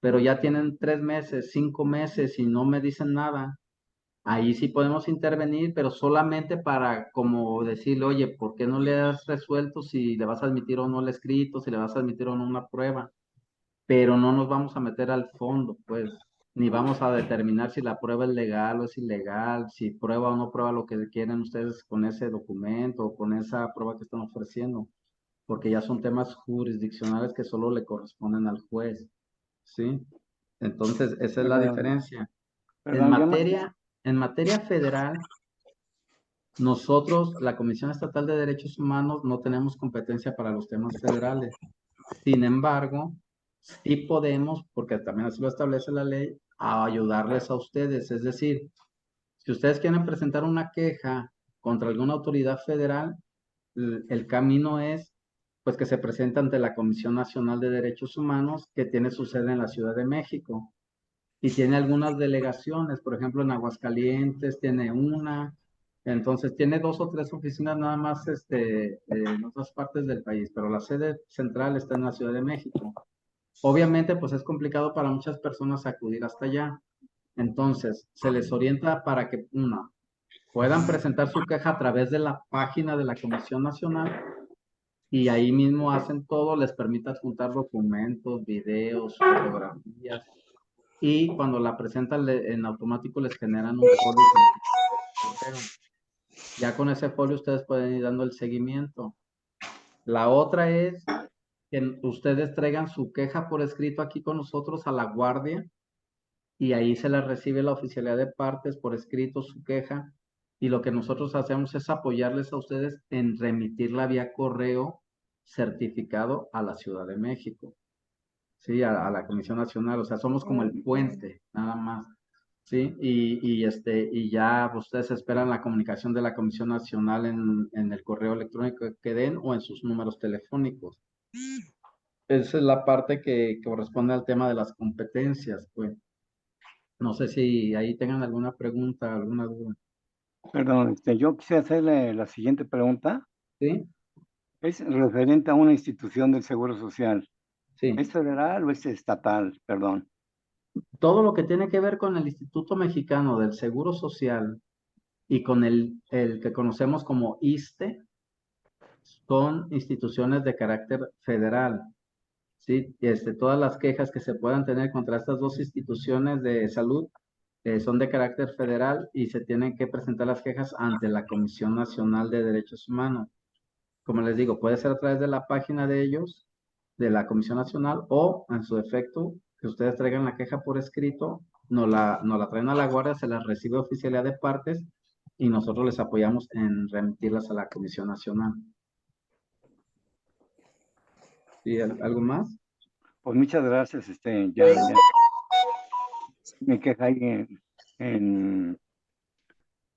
pero ya tienen 3 meses, 5 meses y no me dicen nada. Ahí sí podemos intervenir, pero solamente para como decirle, oye, ¿por qué no le has resuelto si le vas a admitir o no el escrito, si le vas a admitir o no una prueba? Pero no nos vamos a meter al fondo, pues, ni vamos a determinar si la prueba es legal o es ilegal, si prueba o no prueba lo que quieren ustedes con ese documento o con esa prueba que están ofreciendo, porque ya son temas jurisdiccionales que solo le corresponden al juez, ¿sí? Entonces, esa es la diferencia. Perdón, En materia federal, nosotros, la Comisión Estatal de Derechos Humanos, no tenemos competencia para los temas federales. Sin embargo, sí podemos, porque también así lo establece la ley, a ayudarles a ustedes. Es decir, si ustedes quieren presentar una queja contra alguna autoridad federal, el camino es pues que se presente ante la Comisión Nacional de Derechos Humanos, que tiene su sede en la Ciudad de México y tiene algunas delegaciones, por ejemplo, en Aguascalientes tiene una, entonces tiene 2 o 3 oficinas nada más en otras partes del país, pero la sede central está en la Ciudad de México. Obviamente, pues es complicado para muchas personas acudir hasta allá. Entonces, se les orienta para que, puedan presentar su queja a través de la página de la Comisión Nacional y ahí mismo hacen todo, les permite adjuntar documentos, videos, fotografías y cuando la presentan en automático les generan un folio. Ya con ese folio ustedes pueden ir dando el seguimiento. La otra es que ustedes traigan su queja por escrito aquí con nosotros a la guardia y ahí se la recibe la oficialidad de partes por escrito su queja y lo que nosotros hacemos es apoyarles a ustedes en remitirla vía correo certificado a la Ciudad de México, ¿sí? A la Comisión Nacional, o sea, somos como el puente, nada más, ¿sí? Y ya ustedes esperan la comunicación de la Comisión Nacional en el correo electrónico que den o en sus números telefónicos. Esa es la parte que corresponde al tema de las competencias, pues. No sé si ahí tengan alguna pregunta, alguna duda. Perdón, yo quisiera hacerle la siguiente pregunta. ¿Sí? Es referente a una institución del Seguro Social. Sí. ¿Es federal o es estatal? Perdón. Todo lo que tiene que ver con el Instituto Mexicano del Seguro Social y con el que conocemos como ISSSTE, son instituciones de carácter federal. ¿Sí? Todas las quejas que se puedan tener contra estas 2 instituciones de salud son de carácter federal y se tienen que presentar las quejas ante la Comisión Nacional de Derechos Humanos. Como les digo, puede ser a través de la página de ellos, de la Comisión Nacional, o en su efecto, que ustedes traigan la queja por escrito, nos la traen a la guardia, se la recibe oficialidad de partes y nosotros les apoyamos en remitirlas a la Comisión Nacional. ¿Y algo más? Pues muchas gracias, ya me queja ahí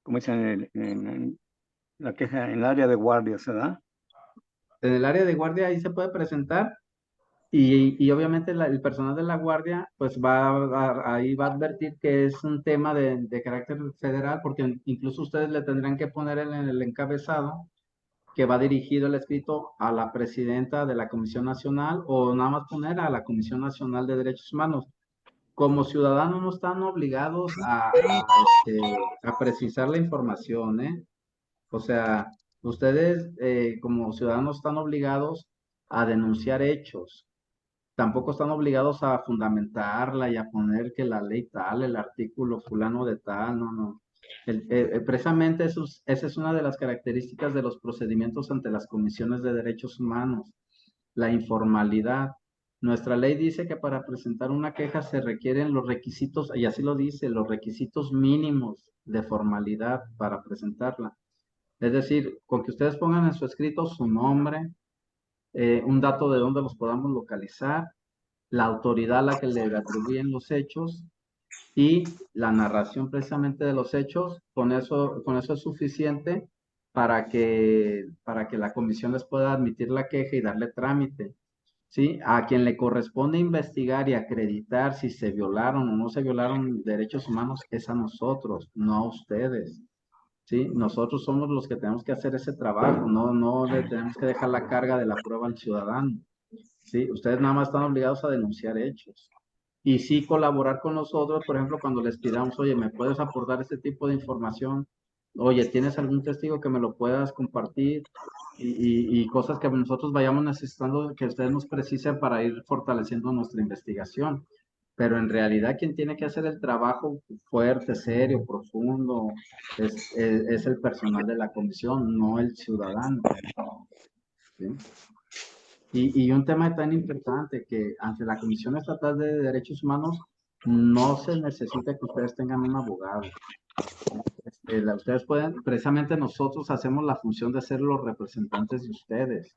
¿cómo dicen? En la queja en el área de guardias, ¿verdad? En el área de guardia ahí se puede presentar y obviamente el personal de la guardia pues ahí va a advertir que es un tema de carácter federal porque incluso ustedes le tendrán que poner en el encabezado que va dirigido el escrito a la presidenta de la Comisión Nacional o nada más poner a la Comisión Nacional de Derechos Humanos. Como ciudadanos no están obligados a precisar la información, ¿eh? O sea, ustedes como ciudadanos están obligados a denunciar hechos. Tampoco están obligados a fundamentarla y a poner que la ley tal, el artículo fulano de tal, no. Precisamente esa es una de las características de los procedimientos ante las comisiones de derechos humanos, la informalidad. Nuestra ley dice que para presentar una queja se requieren los requisitos, y así lo dice, los requisitos mínimos de formalidad para presentarla. Es decir, con que ustedes pongan en su escrito su nombre, un dato de dónde los podamos localizar, la autoridad a la que le atribuyen los hechos y la narración precisamente de los hechos, con eso es suficiente para que la comisión les pueda admitir la queja y darle trámite. ¿Sí? A quien le corresponde investigar y acreditar si se violaron o no se violaron derechos humanos es a nosotros, no a ustedes. ¿Sí? Nosotros somos los que tenemos que hacer ese trabajo, no le tenemos que dejar la carga de la prueba al ciudadano. ¿Sí? Ustedes nada más están obligados a denunciar hechos. Y sí colaborar con nosotros, por ejemplo, cuando les pidamos, oye, ¿me puedes aportar este tipo de información? Oye, ¿tienes algún testigo que me lo puedas compartir? Y cosas que nosotros vayamos necesitando que ustedes nos precisen para ir fortaleciendo nuestra investigación. Pero en realidad quien tiene que hacer el trabajo fuerte, serio, profundo, es el personal de la comisión, no el ciudadano. ¿Sí? Y un tema tan importante que ante la Comisión Estatal de Derechos Humanos no se necesita que ustedes tengan un abogado. Ustedes pueden, precisamente nosotros hacemos la función de ser los representantes de ustedes.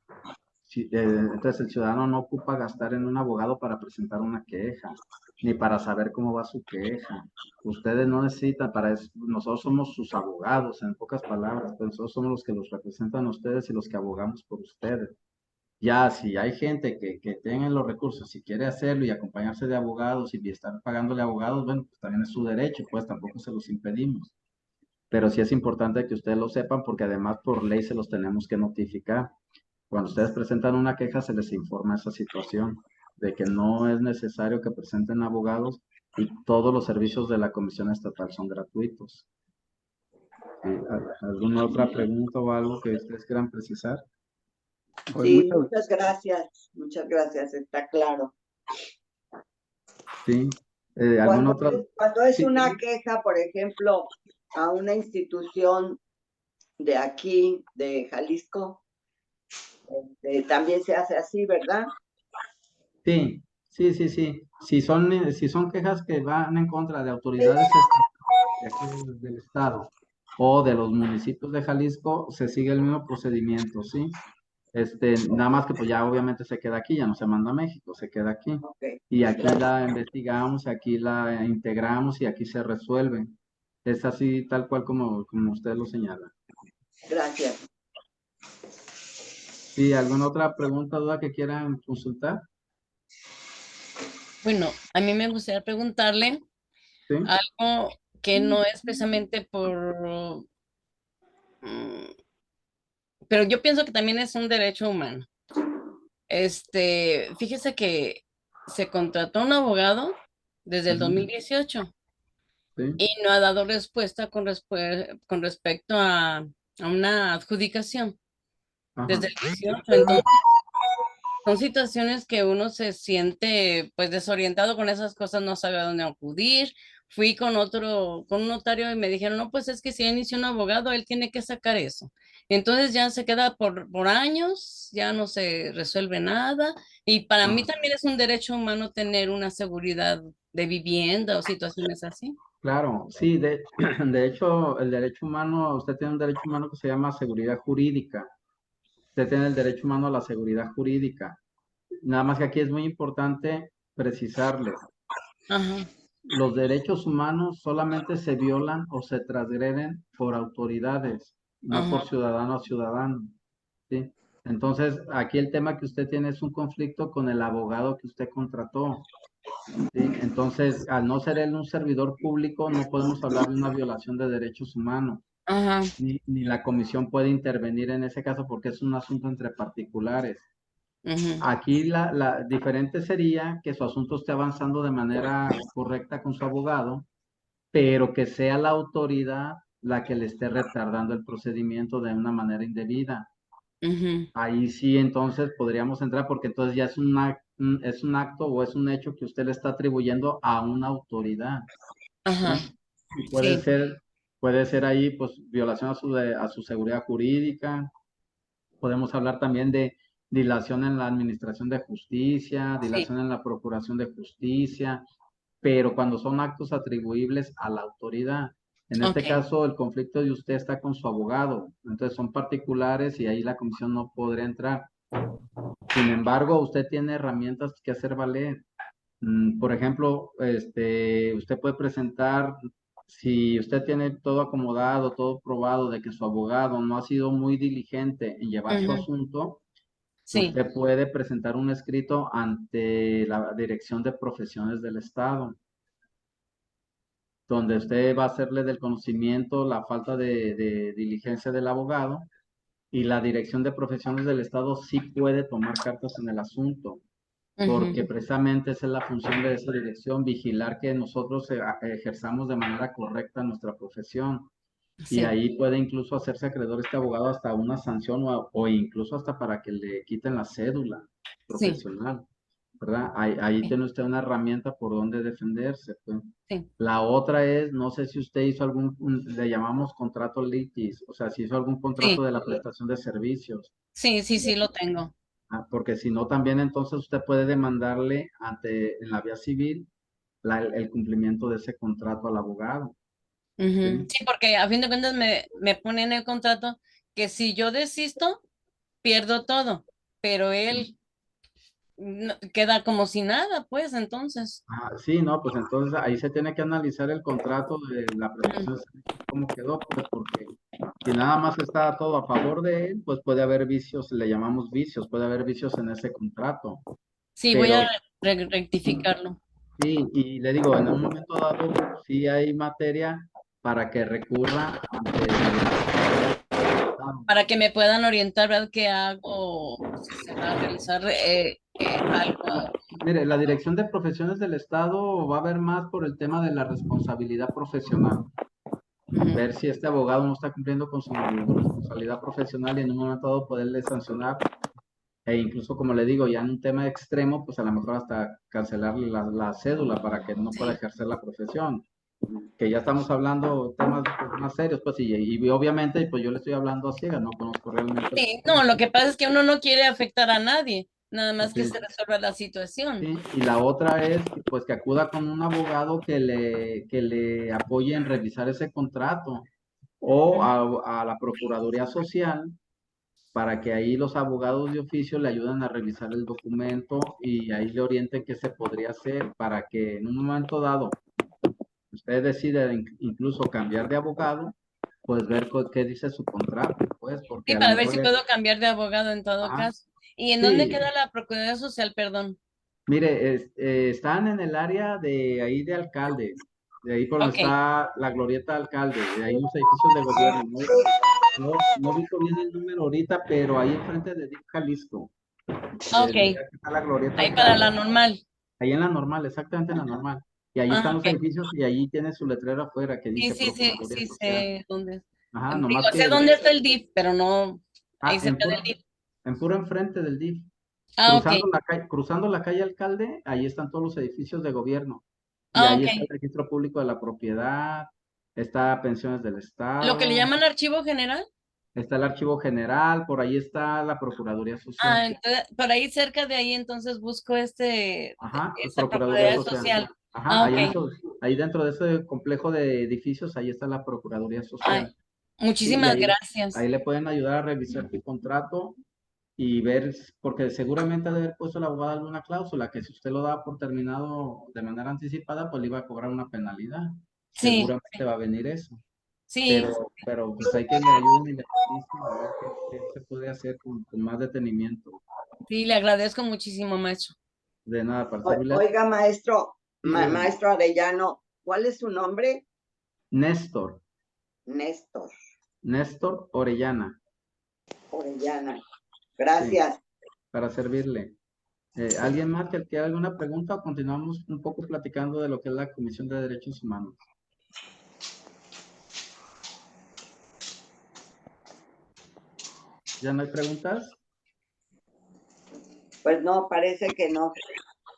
Entonces el ciudadano no ocupa gastar en un abogado para presentar una queja, ni para saber cómo va su queja. Ustedes no necesitan para eso, nosotros somos sus abogados, en pocas palabras, pero nosotros somos los que los representan a ustedes y los que abogamos por ustedes. Ya, si hay gente que tenga los recursos, si quiere hacerlo y acompañarse de abogados y estar pagándole abogados, bueno, pues también es su derecho, pues tampoco se los impedimos. Pero sí es importante que ustedes lo sepan porque además por ley se los tenemos que notificar. Cuando ustedes presentan una queja se les informa esa situación de que no es necesario que presenten abogados y todos los servicios de la Comisión Estatal son gratuitos. ¿Sí? ¿Alguna otra pregunta o algo que ustedes quieran precisar? Pues Sí, muchas gracias, está claro. Sí. ¿Alguna otra? Cuando es Sí. una queja, por ejemplo, a una institución de aquí, de Jalisco, también se hace así, ¿verdad? Sí. Si son quejas que van en contra de autoridades de aquí del estado o de los municipios de Jalisco, se sigue el mismo procedimiento, ¿sí? Nada más que pues ya obviamente se queda aquí, ya no se manda a México, se queda aquí. Okay. Y aquí la investigamos, aquí la integramos y aquí se resuelve. Es así tal cual como usted lo señala. Gracias. ¿Sí? ¿Alguna otra pregunta, duda que quieran consultar? Bueno, a mí me gustaría preguntarle ¿Sí? algo que no es precisamente por, pero yo pienso que también es un derecho humano. Fíjese que se contrató un abogado desde el Ujú. 2018 ¿Sí? y no ha dado respuesta con respecto a una adjudicación Ajá. desde el 18. Entonces, son situaciones que uno se siente pues desorientado con esas cosas, no sabe a dónde acudir. Fui con con un notario y me dijeron, no, pues es que si ya inició un abogado, él tiene que sacar eso. Entonces ya se queda por años, ya no se resuelve nada. Y para mí Ajá. también es un derecho humano tener una seguridad de vivienda o situaciones así. Claro, sí, de hecho, el derecho humano, usted tiene un derecho humano que se llama seguridad jurídica. Usted tiene el derecho humano a la seguridad jurídica. Nada más que aquí es muy importante precisarle, Ajá, los derechos humanos solamente se violan o se transgreden por autoridades, no por ajá, ciudadano a ciudadano, ¿sí? Entonces, aquí el tema que usted tiene es un conflicto con el abogado que usted contrató, ¿sí? Entonces, al no ser él un servidor público, no podemos hablar de una violación de derechos humanos, ajá, ni la comisión puede intervenir en ese caso porque es un asunto entre particulares. ujú, Aquí la diferente sería que su asunto esté avanzando de manera correcta con su abogado, pero que sea la autoridad la que le esté retardando el procedimiento de una manera indebida. ujú, Ahí sí, entonces podríamos entrar porque entonces ya es un acto o es un hecho que usted le está atribuyendo a una autoridad, ajá, ¿sí? Y puede sí, ser Puede ser ahí, pues, violación a su seguridad jurídica. Podemos hablar también de dilación en la administración de justicia, Sí, dilación en la procuración de justicia, pero cuando son actos atribuibles a la autoridad. En este ok. caso, el conflicto de usted está con su abogado, entonces son particulares y ahí la comisión no podría entrar. Sin embargo, usted tiene herramientas que hacer valer. Por ejemplo, usted puede presentar, si usted tiene todo acomodado, todo probado de que su abogado no ha sido muy diligente en llevar su Ujú, asunto, sí, usted puede presentar un escrito ante la Dirección de Profesiones del Estado, donde usted va a hacerle del conocimiento la falta de diligencia del abogado y la Dirección de Profesiones del Estado sí puede tomar cartas en el asunto, porque ujú, precisamente esa es la función de esa dirección, vigilar que nosotros ejerzamos de manera correcta nuestra profesión. Y sí, ahí puede incluso hacerse acreedor este abogado hasta una sanción o incluso hasta para que le quiten la cédula sí, profesional, ¿verdad? Ahí sí, tiene usted una herramienta por donde defenderse, pues. sí, La otra es, no sé si usted hizo le llamamos contrato litis, o sea, si hizo algún contrato sí, de la prestación de servicios. sí, sí, sí, lo tengo. Porque si no, también entonces usted puede demandarle en la vía civil el cumplimiento de ese contrato al abogado. Ujú. ¿Sí? Sí, porque a fin de cuentas me pone en el contrato que si yo desisto, pierdo todo, pero él queda como si nada, pues entonces. Sí, no, pues entonces ahí se tiene que analizar el contrato de la prestación Ujú. de servicios, cómo quedó, pues porque si nada más está todo a favor de él, pues puede haber vicios, le llamamos vicios, puede haber vicios en ese contrato. Sí, voy a Pero rectificarlo sí, y le digo, en un momento dado, sí hay materia para que recurra ante la Dirección del Estado. para que me puedan orientar, ¿verdad? ¿Qué hago? Si se va a realizar algo. Mire, la Dirección de Profesiones del Estado va a ver más por el tema de la responsabilidad profesional. Ujú. Ver si este abogado no está cumpliendo con su responsabilidad profesional y en un momento dado poderle sancionar. E incluso, como le digo, ya en un tema extremo, pues a lo mejor hasta cancelarle la cédula para que no pueda Sí. ejercer la profesión. Que ya estamos hablando temas pues, más serios, pues y obviamente, pues yo le estoy hablando a ciegas, no conozco realmente el Sí, no, proceso. lo que pasa es que uno no quiere afectar a nadie, nada más que Sí. se resuelva la situación. Sí, y la otra es pues que acuda con un abogado que le apoye en revisar ese contrato o a la Procuraduría Social para que ahí los abogados de oficio le ayuden a revisar el documento y ahí le orienten qué se podría hacer para que en un momento dado usted decide incluso cambiar de abogado, pues ver qué dice su contrato, pues porque Sí, a lo para ver mejor si puedo cambiar de abogado en todo ajá, caso. ¿Y en dónde sí. queda la Procuraduría Social, perdón? Mire, están en el área de ahí de alcalde, de ahí por donde Ok, está la glorieta de alcalde, de ahí los edificios de gobierno. No ubico bien el número ahorita, pero ahí enfrente de DIF Jalisco, ok, ya que está la glorieta ahí para alcalde, la normal. ahí en la normal, exactamente en la normal. Y ahí Ah, están los ok. edificios y ahí tiene su letrero afuera que Sí, dice sí, sí, Procuraduría sí Social. sé dónde es. Ajá, Digo, nomás sé que dónde está el DIF, pero no ahí en cerca del puro, DIF. en puro enfrente del DIF. Ah, ok, Cruzando la calle Alcalde, ahí están todos los edificios de gobierno. Y ah, ahí ok. está el registro público de la propiedad, está pensiones del Lo que le Estado, llaman archivo general. está el archivo general, por ahí está la Procuraduría Social. Ah, entonces, por ahí cerca de ahí entonces busco Ajá, esta Procuraduría Procuraduría Social. Social. Ajá, Ah, ok. ahí dentro de ese complejo de edificios, ahí está la Procuraduría Ay, Social. Sí, y muchísimas gracias. ahí le pueden ayudar a revisar tu contrato y ver, porque seguramente ha de haber puesto el abogado alguna cláusula que si usted lo da por terminado de manera anticipada, pues le iba a cobrar una penalidad. Sí, Seguramente va a venir eso. sí, Pero pues hay que le ayuden y le dicen a ver qué se puede hacer con más detenimiento. sí, le agradezco muchísimo, maestro. De nada, para servirle. Oiga, maestro, Sí, dígame. maestro Arellano, ¿cuál es su nombre? Néstor, Néstor Néstor Orellana. Orellana. Sí, Gracias. para servirle. ¿Alguien más que haga alguna pregunta o continuamos un poco platicando de lo que es la Comisión de Derechos Humanos? ¿Ya no hay preguntas? Pues no, parece que no.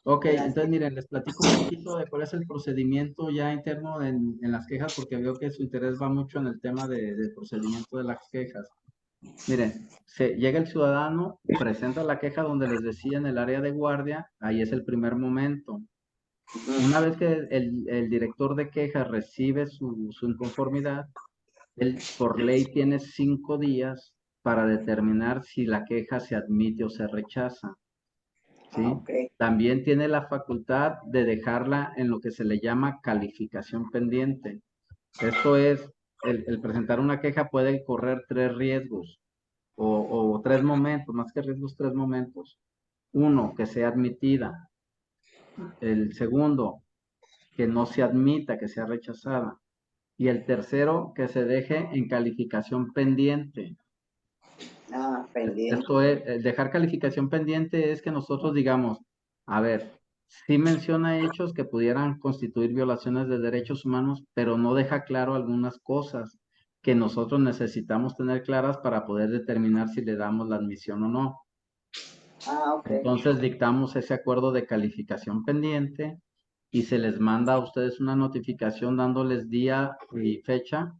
Ok, de las entonces quejas. miren, les platico un poquito de cuál es el procedimiento ya interno en las quejas, porque veo que su interés va mucho en el tema del procedimiento de las quejas. Miren, llega el ciudadano, presenta la queja donde les decía en el área de guardia, ahí es el primer momento. Una vez que el director de quejas recibe su inconformidad, él por ley tiene 5 días para determinar si la queja se admite o se rechaza. ¿Sí? Ok. También tiene la facultad de dejarla en lo que se le llama calificación pendiente. Esto es, el presentar una queja puede correr 3 riesgos o 3 momentos, más que riesgos, 3 momentos. Uno, que sea admitida. El segundo, que no se admita, que sea rechazada. Y el tercero, que se deje en calificación pendiente. Ah, pendiente. Esto es, dejar calificación pendiente es que nosotros digamos, a ver, sí menciona hechos que pudieran constituir violaciones de derechos humanos, pero no deja claro algunas cosas que nosotros necesitamos tener claras para poder determinar si le damos la admisión o no. Ah, ok. Entonces dictamos ese acuerdo de calificación pendiente y se les manda a ustedes una notificación dándoles día y fecha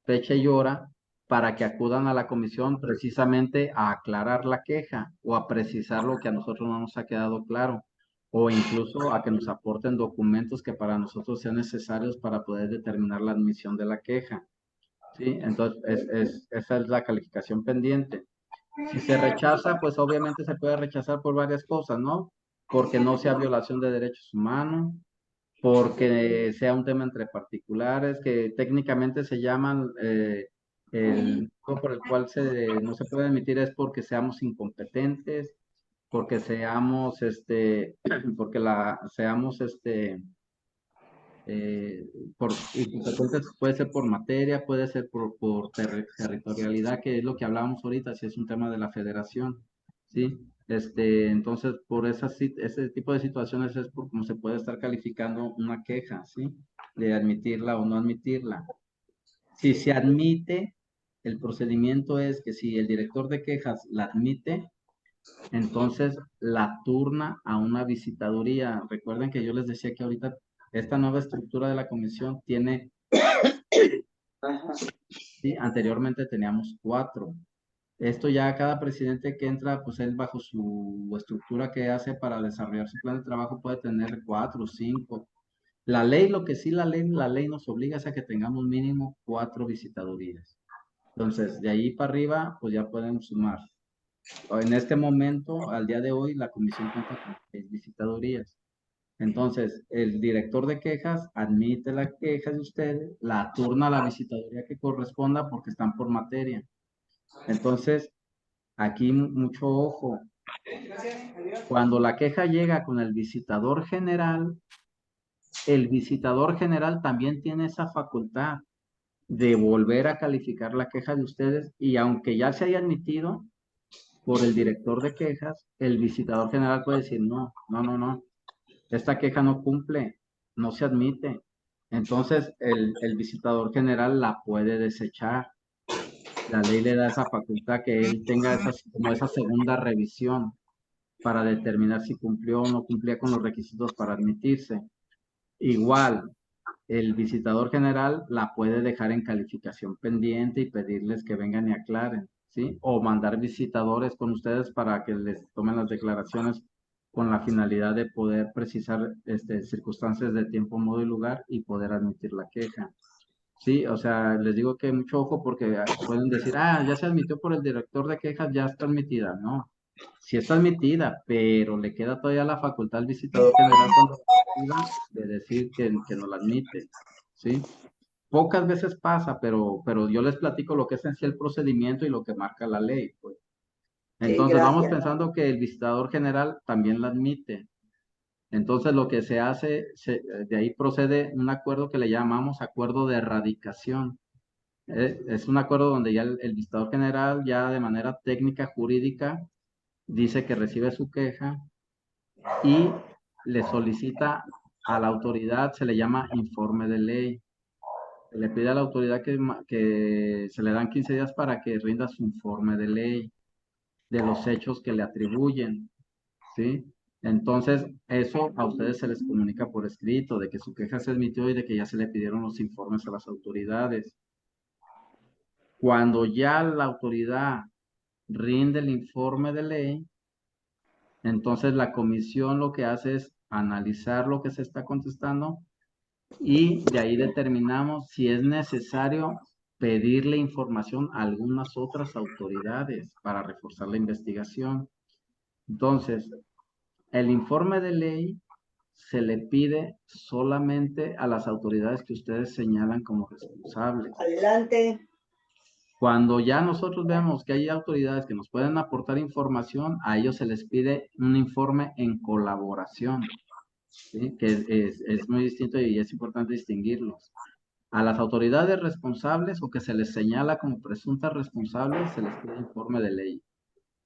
y hora para que acudan a la comisión precisamente a aclarar la queja o a precisar lo que a nosotros no nos ha quedado claro o incluso a que nos aporten documentos que para nosotros sean necesarios para poder determinar la admisión de la queja. ¿Sí? Entonces, esa es la calificación pendiente. Si se rechaza, pues obviamente se puede rechazar por varias cosas, ¿no? Porque no sea violación de derechos humanos, porque sea un tema entre particulares, que técnicamente se llaman, el motivo por el cual no se puede emitir es porque seamos incompetentes, porque seamos, eh, incompetentes puede ser por materia, puede ser por territorialidad, que es lo que hablábamos ahorita, si es un tema de la federación, ¿sí? Entonces, por ese tipo de situaciones es por cómo se puede estar calificando una queja, ¿sí? De admitirla o no admitirla. Si se admite, el procedimiento es que si el director de quejas la admite, entonces la turna a una visitaduría. Recuerden que yo les decía que ahorita esta nueva estructura de la comisión tiene, Ajá. sí, anteriormente teníamos 4. Esto ya cada presidente que entra, pues él bajo su estructura que hace para desarrollar su plan de trabajo puede tener 4 o 5. La ley, lo que sí la ley nos obliga es a que tengamos mínimo 4 visitadurías. Entonces, de ahí para arriba, pues ya pueden sumar. En este momento, al día de hoy, la comisión cuenta con 6 visitadurías. Entonces, el director de quejas admite la queja de ustedes, la turna a la visitaduría que corresponda porque están por materia. Entonces, aquí mucho ojo. Cuando la queja llega con el visitador general también tiene esa facultad de volver a calificar la queja de ustedes y aunque ya se haya admitido por el director de quejas, el visitador general puede decir, no, no, no, no, esta queja no cumple, no se admite. Entonces, el visitador general la puede desechar. La ley le da esa facultad que él tenga como esa segunda revisión para determinar si cumplió o no cumplía con los requisitos para admitirse. Igual, el visitador general la puede dejar en calificación pendiente y pedirles que vengan y aclaren, ¿sí? O mandar visitadores con ustedes para que les tomen las declaraciones con la finalidad de poder precisar circunstancias de tiempo, modo y lugar y poder admitir la queja. Sí, o sea, les digo que mucho ojo porque pueden decir, ya se admitió por el director de quejas, ya está admitida. No, sí está admitida, pero le queda todavía la facultad al visitador general cuando de decir que no la admite. ¿Sí? Pocas veces pasa, pero yo les platico lo que es en sí el procedimiento y lo que marca la ley, pues. Sí, Entonces vamos gracias. pensando que el visitador general también la admite. Entonces lo que se hace, de ahí procede un acuerdo que le llamamos acuerdo de erradicación. Es un acuerdo donde ya el visitador general ya de manera técnica jurídica dice que recibe su queja y le solicita a la autoridad, se le llama informe de ley. Se le pide a la autoridad que se le dan 15 días para que rinda su informe de ley de los hechos que le atribuyen, ¿sí? Entonces, eso a ustedes se les comunica por escrito, de que su queja se admitió y de que ya se le pidieron los informes a las autoridades. Cuando ya la autoridad rinde el informe de ley, entonces la comisión lo que hace es analizar lo que se está contestando y de ahí determinamos si es necesario pedirle información a algunas otras autoridades para reforzar la investigación. Entonces, el informe de ley se le pide solamente a las autoridades que ustedes señalan como responsables. Adelante. Cuando ya nosotros vemos que hay autoridades que nos pueden aportar información, a ellos se les pide un informe en colaboración, ¿sí? Que es muy distinto y es importante distinguirlos. A las autoridades responsables o que se les señala como presuntas responsables, se les pide informe de ley.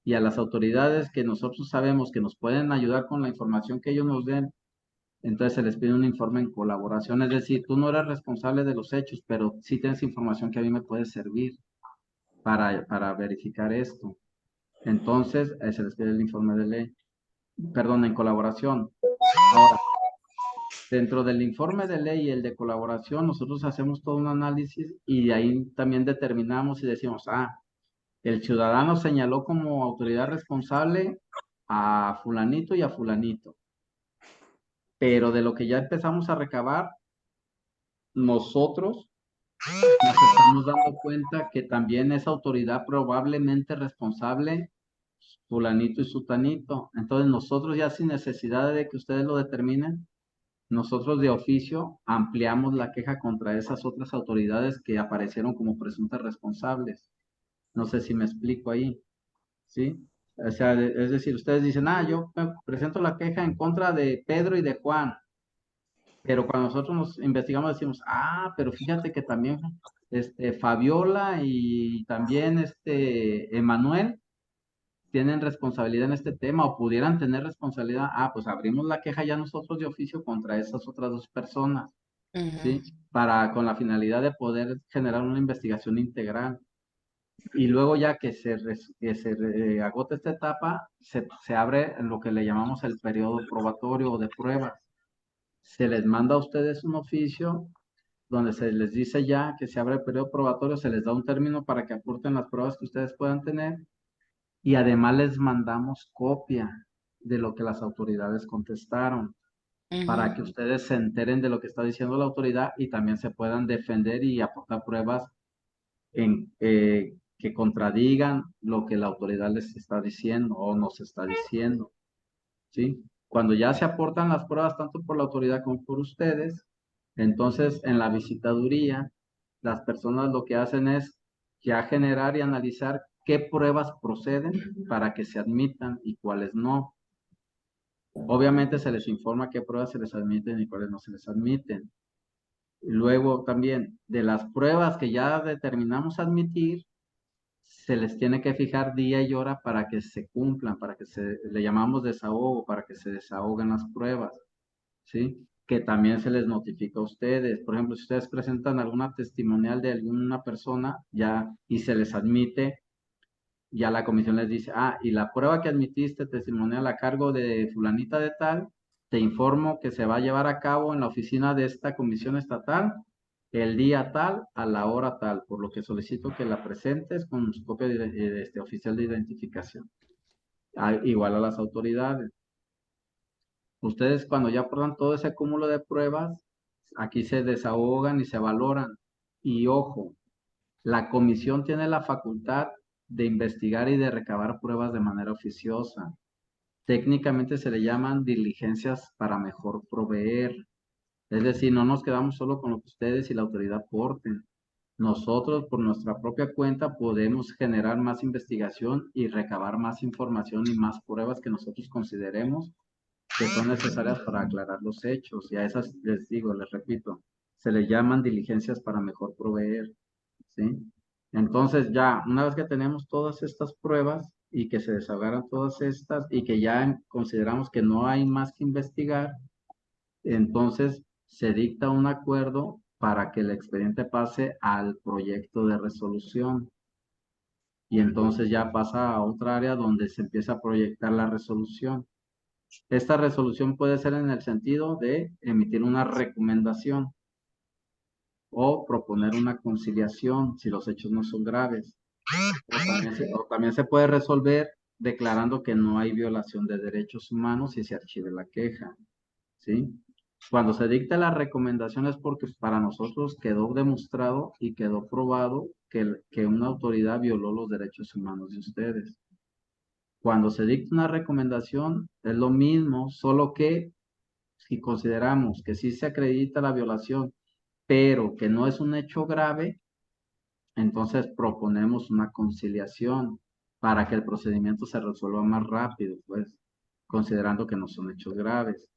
Y a las autoridades que nosotros sabemos que nos pueden ayudar con la información que ellos nos den, entonces se les pide un informe en colaboración. Es decir, tú no eres responsable de los hechos, pero sí tienes información que a mí me puede servir para verificar esto. Entonces, se les pide el informe de ley. Perdón, en colaboración. Ahora, dentro del informe de ley y el de colaboración, nosotros hacemos todo un análisis y de ahí también determinamos y decimos, el ciudadano señaló como autoridad responsable a fulanito y a fulanito. Pero de lo que ya empezamos a recabar, nosotros nos estamos dando cuenta que también es autoridad probablemente responsable fulanito y sutanito. Entonces nosotros ya sin necesidad de que ustedes lo determinen, nosotros de oficio ampliamos la queja contra esas otras autoridades que aparecieron como presuntas responsables. No sé si me explico ahí, ¿sí? O sea, es decir, ustedes dicen, yo presento la queja en contra de Pedro y de Juan, pero cuando nosotros nos investigamos decimos, pero fíjate que también Fabiola y también Emanuel tienen responsabilidad en este tema o pudieran tener responsabilidad, pues abrimos la queja ya nosotros de oficio contra esas otras dos personas, ¿sí? Con la finalidad de poder generar una investigación integral. Y luego ya que se agote esta etapa, se abre lo que le llamamos el periodo probatorio o de pruebas. Se les manda a ustedes un oficio donde se les dice ya que se abre el periodo probatorio, se les da un término para que aporten las pruebas que ustedes puedan tener y además les mandamos copia de lo que las autoridades contestaron para que ustedes se enteren de lo que está diciendo la autoridad y también se puedan defender y aportar pruebas que contradigan lo que la autoridad les está diciendo o nos está diciendo, ¿sí? Cuando ya se aportan las pruebas tanto por la autoridad como por ustedes, entonces en la visitaduría las personas lo que hacen es ya generar y analizar qué pruebas proceden para que se admitan y cuáles no. Obviamente se les informa qué pruebas se les admiten y cuáles no se les admiten. Luego también de las pruebas que ya determinamos admitir, se les tiene que fijar día y hora para que se cumplan, para que le llamamos desahogo, para que se desahoguen las pruebas, ¿sí? Que también se les notifica a ustedes. Por ejemplo, si ustedes presentan alguna testimonial de alguna persona y se les admite, ya la comisión les dice, y la prueba que admitiste testimonial a cargo de fulanita de tal, te informo que se va a llevar a cabo en la oficina de esta comisión estatal el día tal, a la hora tal, por lo que solicito que la presentes con su copia oficial de identificación. Igual a las autoridades. Ustedes cuando ya aportan todo ese cúmulo de pruebas, aquí se desahogan y se valoran. Y ojo, la comisión tiene la facultad de investigar y de recabar pruebas de manera oficiosa. Técnicamente se le llaman diligencias para mejor proveer. Es decir, no nos quedamos solo con lo que ustedes y la autoridad aporten. Nosotros, por nuestra propia cuenta, podemos generar más investigación y recabar más información y más pruebas que nosotros consideremos que son necesarias para aclarar los hechos. Y a esas les digo, les repito, se les llaman diligencias para mejor proveer, ¿sí? Entonces ya, una vez que tenemos todas estas pruebas y que se desahogaron todas estas y que ya consideramos que no hay más que investigar, entonces se dicta un acuerdo para que el expediente pase al proyecto de resolución. Y entonces ya pasa a otra área donde se empieza a proyectar la resolución. esta resolución puede ser en el sentido de emitir una recomendación o proponer una conciliación si los hechos no son graves. O también se puede resolver declarando que no hay violación de derechos humanos y se archive la queja, ¿sí? Cuando se dicta la recomendación es porque para nosotros quedó demostrado y quedó probado que una autoridad violó los derechos humanos de ustedes. Cuando se dicta una recomendación es lo mismo, solo que si consideramos que sí se acredita la violación, pero que no es un hecho grave, entonces proponemos una conciliación para que el procedimiento se resuelva más rápido, pues, considerando que no son hechos graves.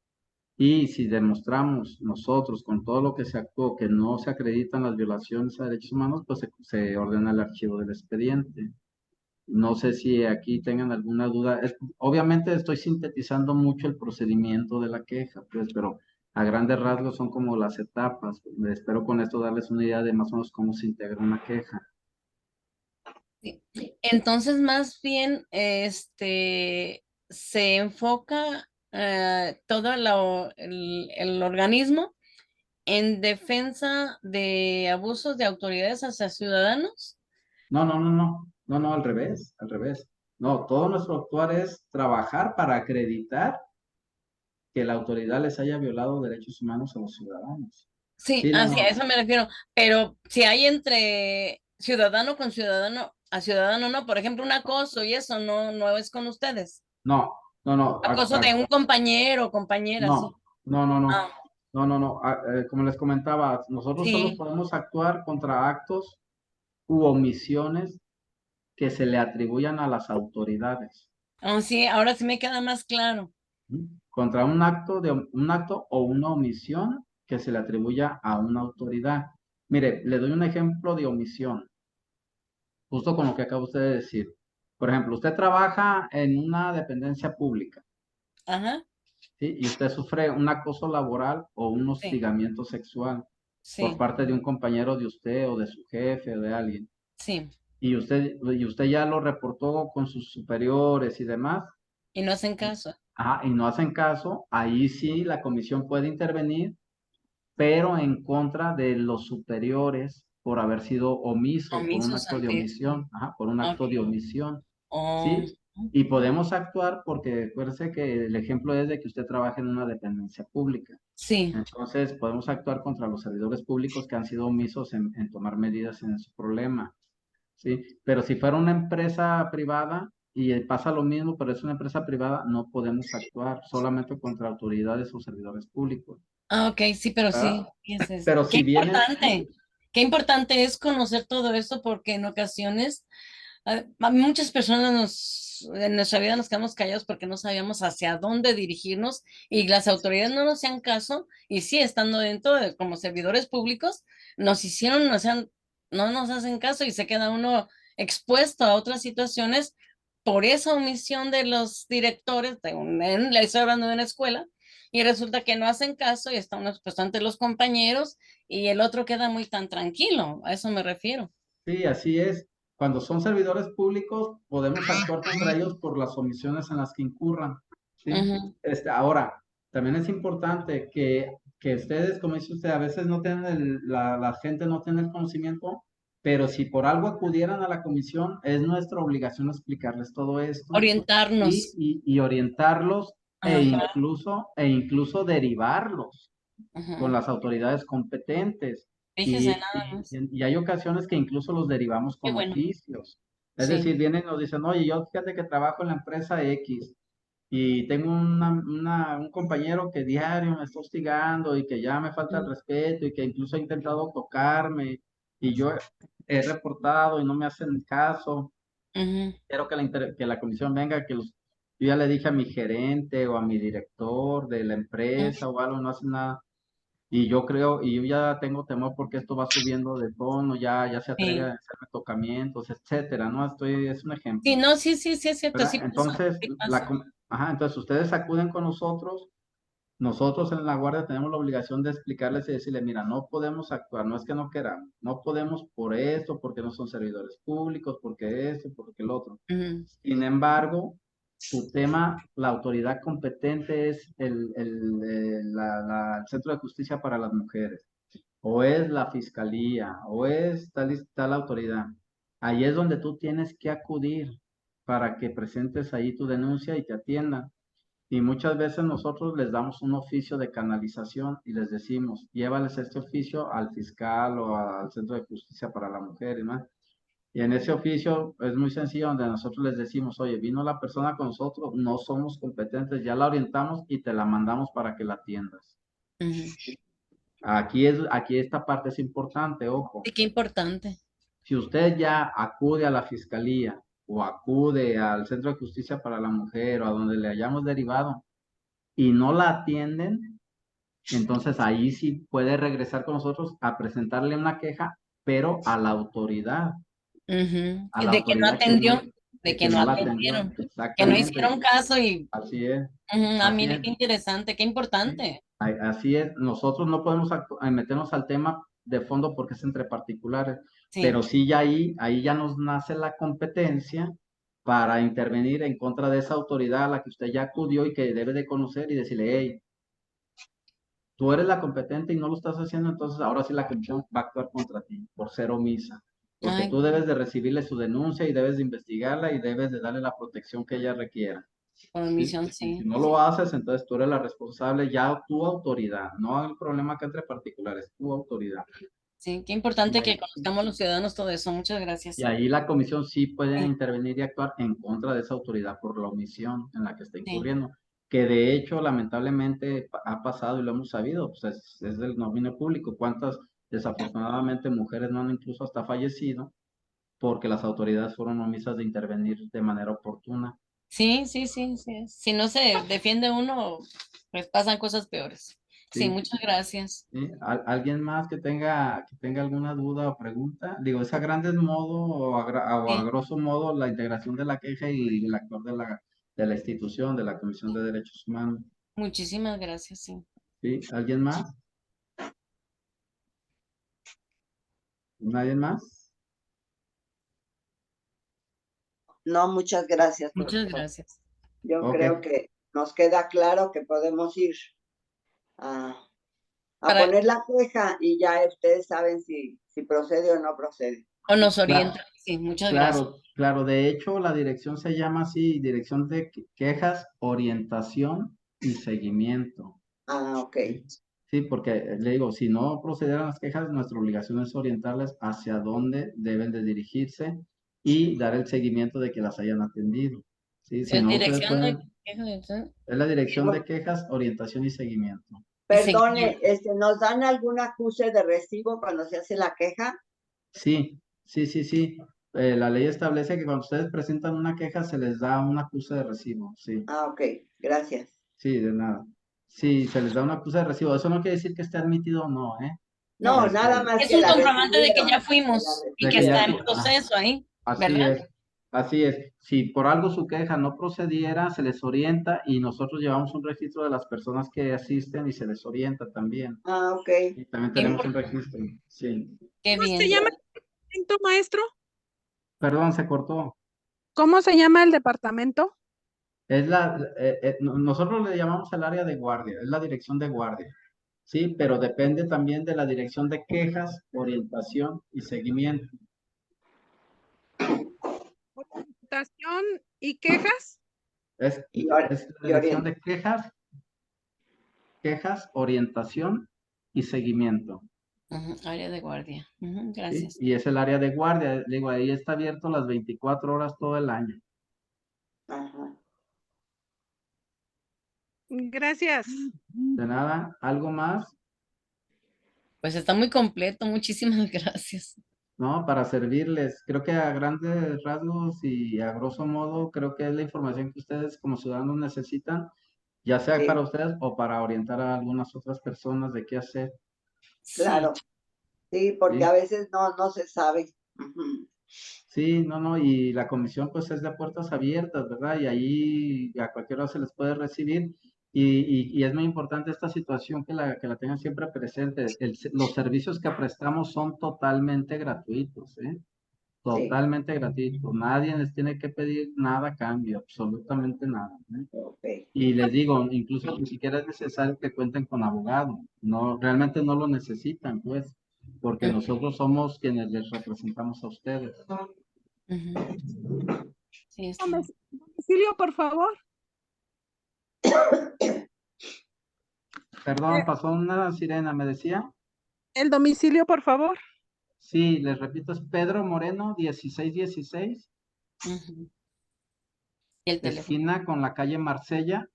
Y si demostramos nosotros con todo lo que se actuó que no se acreditan las violaciones a derechos humanos, pues se ordena el archivo del expediente. No sé si aquí tengan alguna duda. Obviamente estoy sintetizando mucho el procedimiento de la queja, pues, pero a grandes rasgos son como las etapas. Espero con esto darles una idea de más o menos cómo se integra una queja. Sí. Entonces, más bien, se enfoca todo el organismo en defensa de abusos de autoridades hacia ciudadanos. No, al revés, al revés. No, todo nuestro actuar es trabajar para acreditar que la autoridad les haya violado derechos humanos a los ciudadanos. Sí, Sí, a eso me refiero. Pero si hay entre ciudadano con ciudadano a ciudadano, no, por ejemplo, un acoso y eso no es con ustedes. no, Acoso de un compañero o compañera, sí. no, no, no, no, Ah, como les comentaba, nosotros solo sí. podemos actuar contra actos u omisiones que se le atribuyan a las autoridades. Oh, sí, ahora sí me queda más claro. ¿Mm? Contra un acto o una omisión que se le atribuya a una autoridad. Mire, le doy un ejemplo de omisión, justo con lo que acaba usted de decir. Por ejemplo, usted trabaja en una dependencia pública, Ajá, ¿sí? Y usted sufre un acoso laboral o un sí, hostigamiento sexual por sí, parte de un compañero de usted o de su jefe o de alguien. sí. Y usted ya lo reportó con sus superiores y demás, Y no hacen caso. ajá, y no hacen caso, ahí sí la comisión puede intervenir, pero en contra de los superiores por haber sido omiso, por un Omisos acto de ante eso. omisión, ajá, por un Ok. acto de omisión, Oh, ¿sí? Y podemos actuar porque acuérdese que el ejemplo es de que usted trabaja en una dependencia pública. sí. Entonces, podemos actuar contra los servidores públicos que han sido omisos en tomar medidas en su problema, ¿sí? Pero si fuera una empresa privada y pasa lo mismo, pero es una empresa privada, no podemos actuar solamente contra autoridades o servidores públicos, Ah, ok, sí, pero sí. ¿verdad? Fíjense. Pero Qué si vienen, importante. Qué importante es conocer todo esto porque en ocasiones a muchas personas en nuestra vida nos quedamos callados porque no sabíamos hacia dónde dirigirnos y las autoridades no nos hacían caso y sí, estando dentro de como servidores públicos, nos hicieron, o sea, no nos hacen caso y se queda uno expuesto a otras situaciones por esa omisión de los directores, le estoy hablando de una escuela, y resulta que no hacen caso y están expuestos ante los compañeros y el otro queda muy tan tranquilo, a eso me refiero. sí, así es. Cuando son servidores públicos, podemos actuar contra ellos por las omisiones en las que incurran, ¿sí? Ujú. Ahora, también es importante que ustedes, como dice usted, a veces no tienen la gente no tiene el conocimiento, pero si por algo acudieran a la comisión, es nuestra obligación explicarles todo esto Orientarnos. y orientarlos Ajá, e incluso derivarlos con ajá. las autoridades competentes. Fíjese Y, nada y- más. y hay ocasiones que incluso los derivamos Qué con bueno. oficios. Es Sí. decir, vienen y nos dicen, oye, yo fíjate que trabajo en la empresa X y tengo un compañero que diario me está hostigando y que ya me falta el respeto y que incluso ha intentado tocarme y yo he reportado y no me hacen caso. Ujú, Quiero que la comisión venga, yo ya le dije a mi gerente o a mi director de la empresa ujú. o algo, no hacen nada. Y yo creo, y yo ya tengo temor porque esto va subiendo de tono, ya se atreve a Sí. hacerme tocamientos, etcétera, ¿no? Es un Sí, ejemplo, no, sí, sí, sí, es cierto, ¿verdad? sí pasa, Entonces, sí pasa. entonces ustedes acuden con nosotros en la guardia tenemos la obligación de explicarles y decirles, mira, no podemos actuar, no es que no queramos, no podemos por esto, porque no son servidores públicos, porque esto, porque el otro. Ujú. Sin embargo, tu tema, la autoridad competente es el Centro de Justicia para las Mujeres, o es la Fiscalía, o es tal autoridad. Ahí es donde tú tienes que acudir para que presentes ahí tu denuncia y te atiendan. Y muchas veces nosotros les damos un oficio de canalización y les decimos, llévales este oficio al fiscal o al Centro de Justicia para la Mujer y más. Y en ese oficio es muy sencillo, donde nosotros les decimos, oye, vino la persona con nosotros, no somos competentes, ya la orientamos y te la mandamos para que la atiendas. Aquí esta parte es importante, ojo. Sí, qué importante. Si usted ya acude a la fiscalía o acude al Centro de Justicia para la Mujer o a donde le hayamos derivado y no la atienden, entonces ahí sí puede regresar con nosotros a presentarle una queja, pero a la autoridad. A la De que no autoridad atendió, de de que no la atendió. atendieron, que no Exactamente. hicieron caso y Así es. mire es. qué interesante, qué importante. Así es. Nosotros no podemos meternos al tema de fondo porque es entre particulares, Sí. pero sí ya ahí ya nos nace la competencia para intervenir en contra de esa autoridad a la que usted ya acudió y que debe de conocer y decirle, hey, tú eres la competente y no lo estás haciendo, entonces ahora sí la comisión va a actuar contra ti por ser omisa. Porque Ay, tú debes de recibirle su denuncia y debes de investigarla y debes de darle la protección que ella requiera. por ¿Sí? omisión, Y sí. si no lo haces, entonces tú eres la responsable, ya tu autoridad, no el problema que entre particulares, tu autoridad. Sí, qué importante Y que ahí, conozcamos los ciudadanos todo eso. Muchas gracias. y ahí la comisión sí puede Sí. intervenir y actuar en contra de esa autoridad por la omisión en la que está Sí. incurriendo. Que de hecho, lamentablemente, ha pasado y lo hemos sabido, pues es del dominio público. ¿Cuántas, desafortunadamente, mujeres no han incluso hasta fallecido porque las autoridades fueron omisas de intervenir de manera oportuna? Sí, sí, sí, sí. Si no se defiende uno, pues pasan cosas peores. Sí, Sí. muchas gracias. ¿Sí? ¿Alguien más que tenga alguna duda o pregunta? Digo, es a grandes modos o a Sí. grosso modo la integración de la queja y el actuar de la institución, de la Comisión de Derechos Humanos. Muchísimas gracias, sí. ¿Sí? ¿Alguien más? ¿Nadie más? No, muchas gracias, Muchas profesor. gracias. Yo Ok. creo que nos queda claro que podemos ir a Para- poner la queja y ya ustedes saben si procede o no procede. O nos Claro, orienta. Sí, muchas gracias. claro. De hecho, la dirección se llama así, Dirección de Quejas, Orientación y Seguimiento. Ah, ok. Sí, porque le digo, si no procedieran las quejas, nuestra obligación es orientarles hacia dónde deben de dirigirse y dar el seguimiento de que las hayan atendido. ¿Sí? Si Es no, ustedes dirección de pueden, quejas es la Dirección de Quejas, Orientación y Seguimiento. y Perdone, seguimiento. ¿nos dan algún acuse de recibo cuando se hace la queja? Sí. La ley establece que cuando ustedes presentan una queja se les da un acuse de recibo. Sí, Ah, ok, gracias. sí, de nada. Sí, se les da un acuse de recibo. Eso no quiere decir que esté admitido o no, ¿eh? No, Este, nada más Es que un la comprobante de que recibieron. ya fuimos y de que que está ya, en proceso ahí, así ¿verdad? así es. Si por algo su queja no procediera, se les orienta y nosotros llevamos un registro de las personas que asisten y se les orienta también. Ah, ok. Y también Qué, tenemos un registro. Sí. qué ¿Cómo se bien. llama el departamento, maestro? Perdón, se cortó. ¿Cómo se llama el departamento? Nosotros le llamamos el área de guardia, es la dirección de guardia. Sí, pero depende también de la dirección de quejas, orientación y seguimiento. ¿Orientación y quejas? Es Y la dirección orienta. de quejas, orientación y seguimiento. Área de guardia. ¿Sí? Gracias. Y es el área de guardia. Digo, ahí está abierto las 24 horas todo el año. Ajá. Gracias. De nada, ¿algo más? Pues está muy completo. Muchísimas gracias. No, para servirles. Creo que a grandes rasgos y a grosso modo, creo que es la información que ustedes como ciudadanos necesitan, ya sea Sí, para ustedes o para orientar a algunas otras personas de qué hacer. Sí. claro. Sí, porque ¿Sí? a veces no se sabe. Ujú. Sí, no, y la comisión pues es de puertas abiertas, ¿verdad? Y ahí a cualquier hora se les puede recibir. Y es muy importante esta situación que la tengan siempre presente. Los servicios que prestamos son totalmente gratuitos, ¿eh? Totalmente gratuito. Nadie les tiene que pedir nada a cambio, absolutamente nada, ¿eh? Ok. Y les digo, incluso ni siquiera es necesario que cuenten con abogado. No, realmente no lo necesitan, pues, porque nosotros somos quienes les representamos a ustedes. Ujú. Sí, está. Domicilio, por favor. Perdón, pasó una sirena, ¿me decía? El domicilio, por favor. Sí, les repito, es Pedro Moreno, 1616, Ujú. Y el teléfono. esquina con la calle Marsella,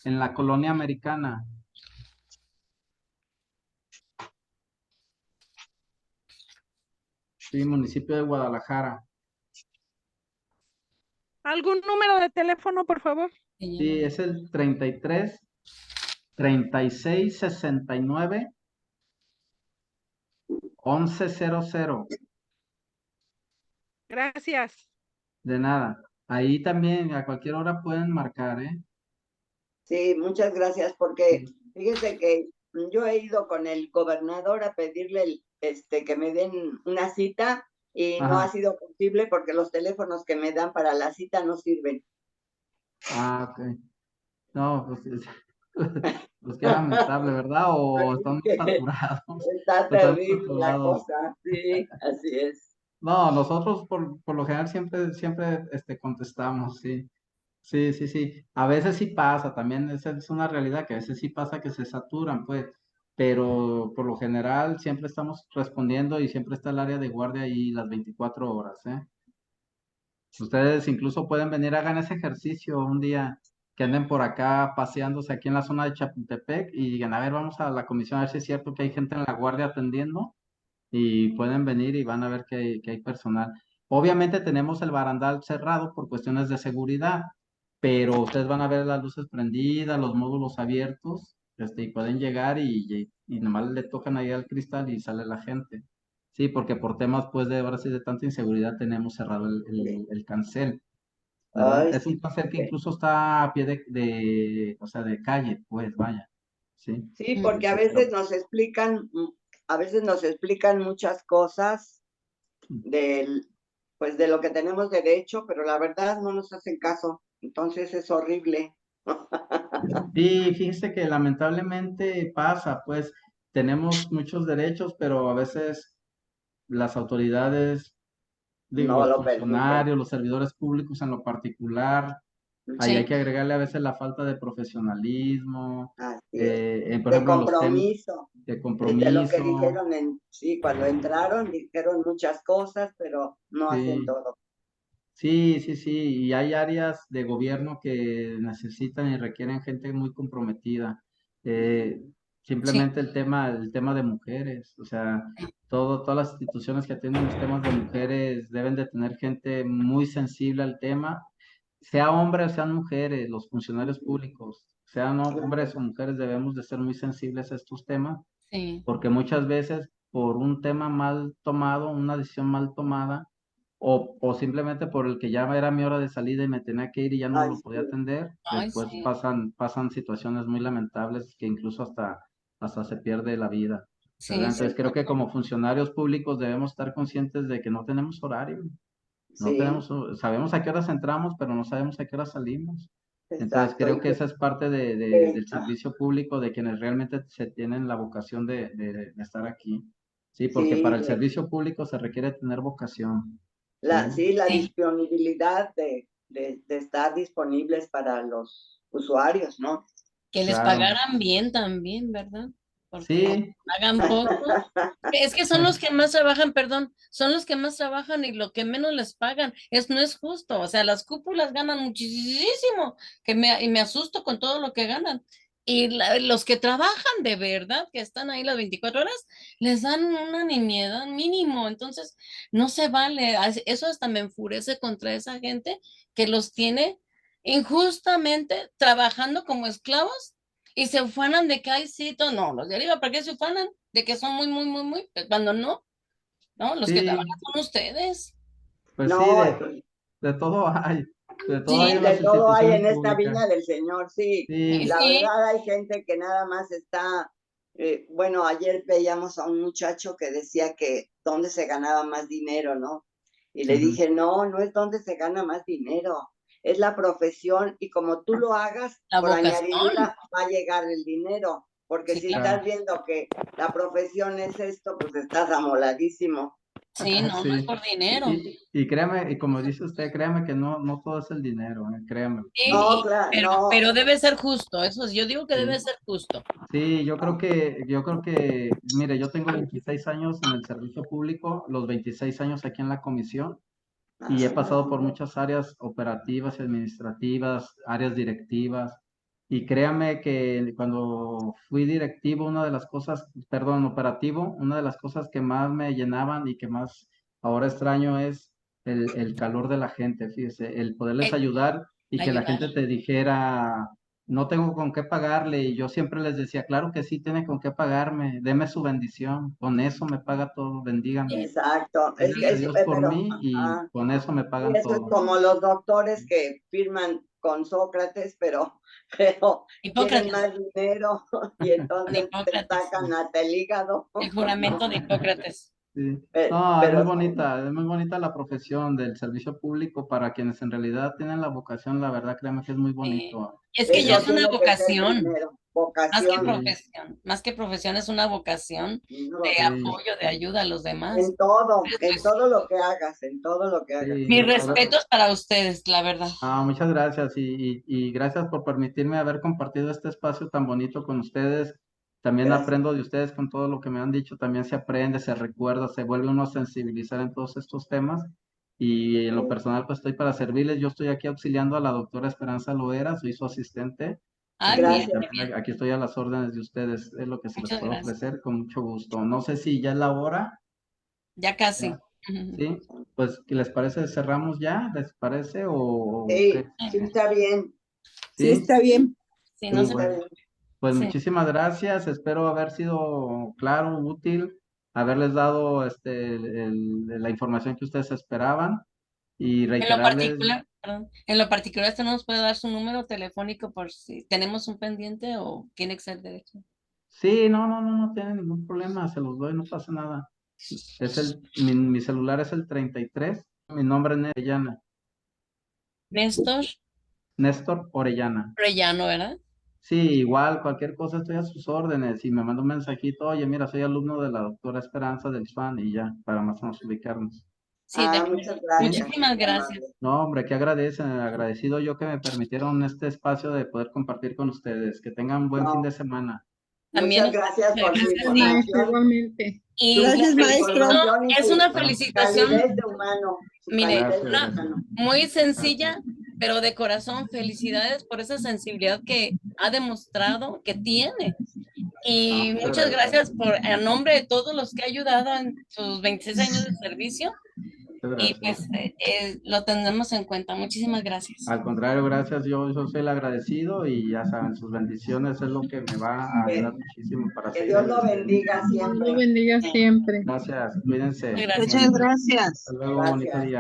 en la colonia americana. Sí, municipio de Guadalajara. ¿Algún número de teléfono, por favor? Sí, es el 33 36 69 1100. Gracias. De nada. Ahí también a cualquier hora pueden marcar, ¿eh? Sí, muchas gracias, porque Sí. fíjese que yo he ido con el gobernador a pedirle que me den una cita y no ha Ajá. sido posible porque los teléfonos que me dan para la cita no sirven. Ah, ok. No, pues qué lamentable, ¿verdad? O están muy saturados. Está Están muy terrible la saturados. cosa, sí, así es. No, nosotros por lo general siempre contestamos, sí. Sí, sí, sí. A veces sí pasa, también esa es una realidad que a veces sí pasa que se saturan, pues, pero por lo general siempre estamos respondiendo y siempre está el área de guardia ahí las 24 horas, ¿eh? Ustedes incluso pueden venir, hagan ese ejercicio un día que anden por acá paseándose aquí en la zona de Chapultepec y digan, a ver, vamos a la comisión a ver si es cierto que hay gente en la guardia atendiendo y pueden venir y van a ver que hay personal. Obviamente tenemos el barandal cerrado por cuestiones de seguridad, pero ustedes van a ver las luces prendidas, los módulos abiertos, y pueden llegar y nomás le tocan ahí al cristal y sale la gente. Sí, porque por temas, pues, de ahora sí de tanta inseguridad tenemos cerrado el cancel, ¿verdad? Ay, Es un sí. cancel que incluso está a pie o sea, de calle, pues, vaya, ¿sí? Sí, porque a veces nos explican, muchas cosas pues de lo que tenemos derecho, pero la verdad no nos hacen caso. Entonces es horrible. Sí, fíjese que lamentablemente pasa, pues tenemos muchos derechos, pero a veces las autoridades, digo, No los lo permiten. funcionarios, los servidores públicos en lo particular, ahí hay Sí. que agregarle a veces la falta de profesionalismo, Así es. por De ejemplo, en los temas compromiso. de De lo que compromiso, dijeron sí, cuando entraron, dijeron muchas cosas, pero no hacen sí. todo. Sí, sí, sí, y hay áreas de gobierno que necesitan y requieren gente muy comprometida. Eh, Sí. Simplemente el tema de mujeres, o sea, todas las instituciones que atienden los temas de mujeres deben de tener gente muy sensible al tema, sea hombres o sean mujeres, los funcionarios públicos, sean hombres o mujeres, debemos de ser muy sensibles a estos temas, Sí. porque muchas veces por un tema mal tomado, una decisión mal tomada, o simplemente por el que ya era mi hora de salida y me tenía que ir y ya no Ay, lo podía sí. atender, Ay, después sí. pasan situaciones muy lamentables que incluso hasta se pierde la vida, Sí, ¿verdad? sí. Entonces creo que como funcionarios públicos debemos estar conscientes de que no tenemos horario, no Sí, tenemos, sabemos a qué horas entramos, pero no sabemos a qué horas salimos. Entonces exacto. creo que esa es parte del Ah, servicio público, de quienes realmente se tienen la vocación de estar aquí. Sí, porque sí, para el servicio público se requiere tener vocación. la, Sí. sí, la Sí. disponibilidad de estar disponibles para los usuarios, ¿no? Que les Claro. pagaran bien también, ¿verdad? Porque Sí, pagan poco. Es que son los que más trabajan, perdón, son los que más trabajan y lo que menos les pagan. No es justo. O sea, las cúpulas ganan muchísimo, y me asusto con todo lo que ganan. Y los que trabajan de verdad, que están ahí las 24 horas, les dan una nimiedad mínimo. Entonces, no se vale. Eso hasta me enfurece contra esa gente que los tiene injustamente trabajando como esclavos y se ufanan de que hay sitio. No, los de arriba, ¿para qué se ufanan? De que son muy, muy, muy, muy, cuando no, ¿no? Los que trabajan sí, son ustedes. pues sí, No, de todo hay, de todo hay Sí, en de las todo hay instituciones en esta públicas. viña del Señor, sí. Sí, La sí, verdad hay gente que nada más está Bueno, ayer veíamos a un muchacho que decía que dónde se ganaba más dinero, ¿no? Y le dije, no, no es donde se gana más dinero, es la profesión, y como tú lo hagas, La por vocación. añadidura va a llegar el dinero, porque Sí, si claro. estás viendo que la profesión es esto, pues estás amoladísimo. Sí, no, no es Sí. por dinero. Y créame, y como dice usted, créame que no todo es el dinero, créame. Sí, No, claro, no. pero debe ser justo, eso es, yo digo que Sí. debe ser justo. Sí, yo creo que, mire, yo tengo 26 años en el servicio público, los 26 años aquí en la comisión, y he pasado por muchas áreas operativas y administrativas, áreas directivas, y créame que cuando fui directivo, operativo, una de las cosas que más me llenaban y que más ahora extraño es el calor de la gente, fíjese, el poderles ayudar y que la Ayudar. gente te dijera, no tengo con qué pagarle, y yo siempre les decía, claro que sí, tiene con qué pagarme, deme su bendición, con eso me paga todo, bendígame. Exacto. Gracias a Dios por Pero, mí y con eso me y pagan eso es todo. como los doctores que firman con Sócrates, pero Hipócrates. quieren más dinero y entonces te Hipócrates. sacan hasta el hígado. El juramento de Hipócrates. Sí. No, es Pero muy bonita la profesión del servicio público para quienes en realidad tienen la vocación, la verdad, créeme que es muy bonito. Es que ya eso es una tiene que ser vocación, primero, más que profesión es una vocación de Sí. apoyo, de ayuda a los demás. En todo lo que hagas, en todo lo que hagas. Sí. Mis respetos para ustedes, la verdad. Muchas gracias y gracias por permitirme haber compartido este espacio tan bonito con ustedes. También Gracias. aprendo de ustedes con todo lo que me han dicho, también se aprende, se recuerda, se vuelve uno a sensibilizar en todos estos temas. Y en lo personal, pues estoy para servirles. Yo estoy aquí auxiliando a la doctora Esperanza Loera, soy su asistente. Ay, Gracias. bien. Aquí estoy a las órdenes de ustedes, es lo que se les Muchas puede gracias. ofrecer con mucho gusto. No sé si ya es la hora. Ya casi. Sí, pues, ¿qué les parece? ¿Cerramos ya? ¿Les parece? ¿O Sí, qué? sí está bien. Sí, está bien. Sí, no Sí, se bueno. Pues Sí. muchísimas gracias, espero haber sido claro, útil, haberles dado la información que ustedes esperaban y reiterarles, en lo particular, ¿usted nos puede dar su número telefónico por si tenemos un pendiente o tiene que ser derecho? sí, no tienen ningún problema, se los doy, no pasa nada. Mi celular es el 33, mi nombre es Orellana, Néstor Orellana. Rellano, ¿verdad? Sí, igual, cualquier cosa estoy a sus órdenes y me manda un mensajito, oye, mira, soy alumno de la doctora Esperanza del SFAN y ya, para más o menos ubicarnos. Sí, Muchas gracias. muchísimas gracias. No, hombre, qué agradecido yo que me permitieron este espacio de poder compartir con ustedes. Que tengan buen fin de semana. También Muchas gracias por su gracias, información. Igualmente. Y Gracias, la maestro. felicito, y es su una felicitación, calidez de humano. mire, Gracias, una gracias. muy sencilla, pero de corazón, felicidades por esa sensibilidad que ha demostrado que tiene. Y muchas gracias por, a nombre de todos los que ha ayudado en sus 26 años de servicio. Y pues lo tendremos en cuenta. Muchísimas gracias. Al contrario, gracias. Yo soy el agradecido y ya saben, sus bendiciones es lo que me va a ayudar muchísimo para Que seguir. Dios lo bendiga siempre. Dios bendiga siempre. Gracias, cuídense. Muchas gracias. Muchas gracias. Hasta luego, bonito día.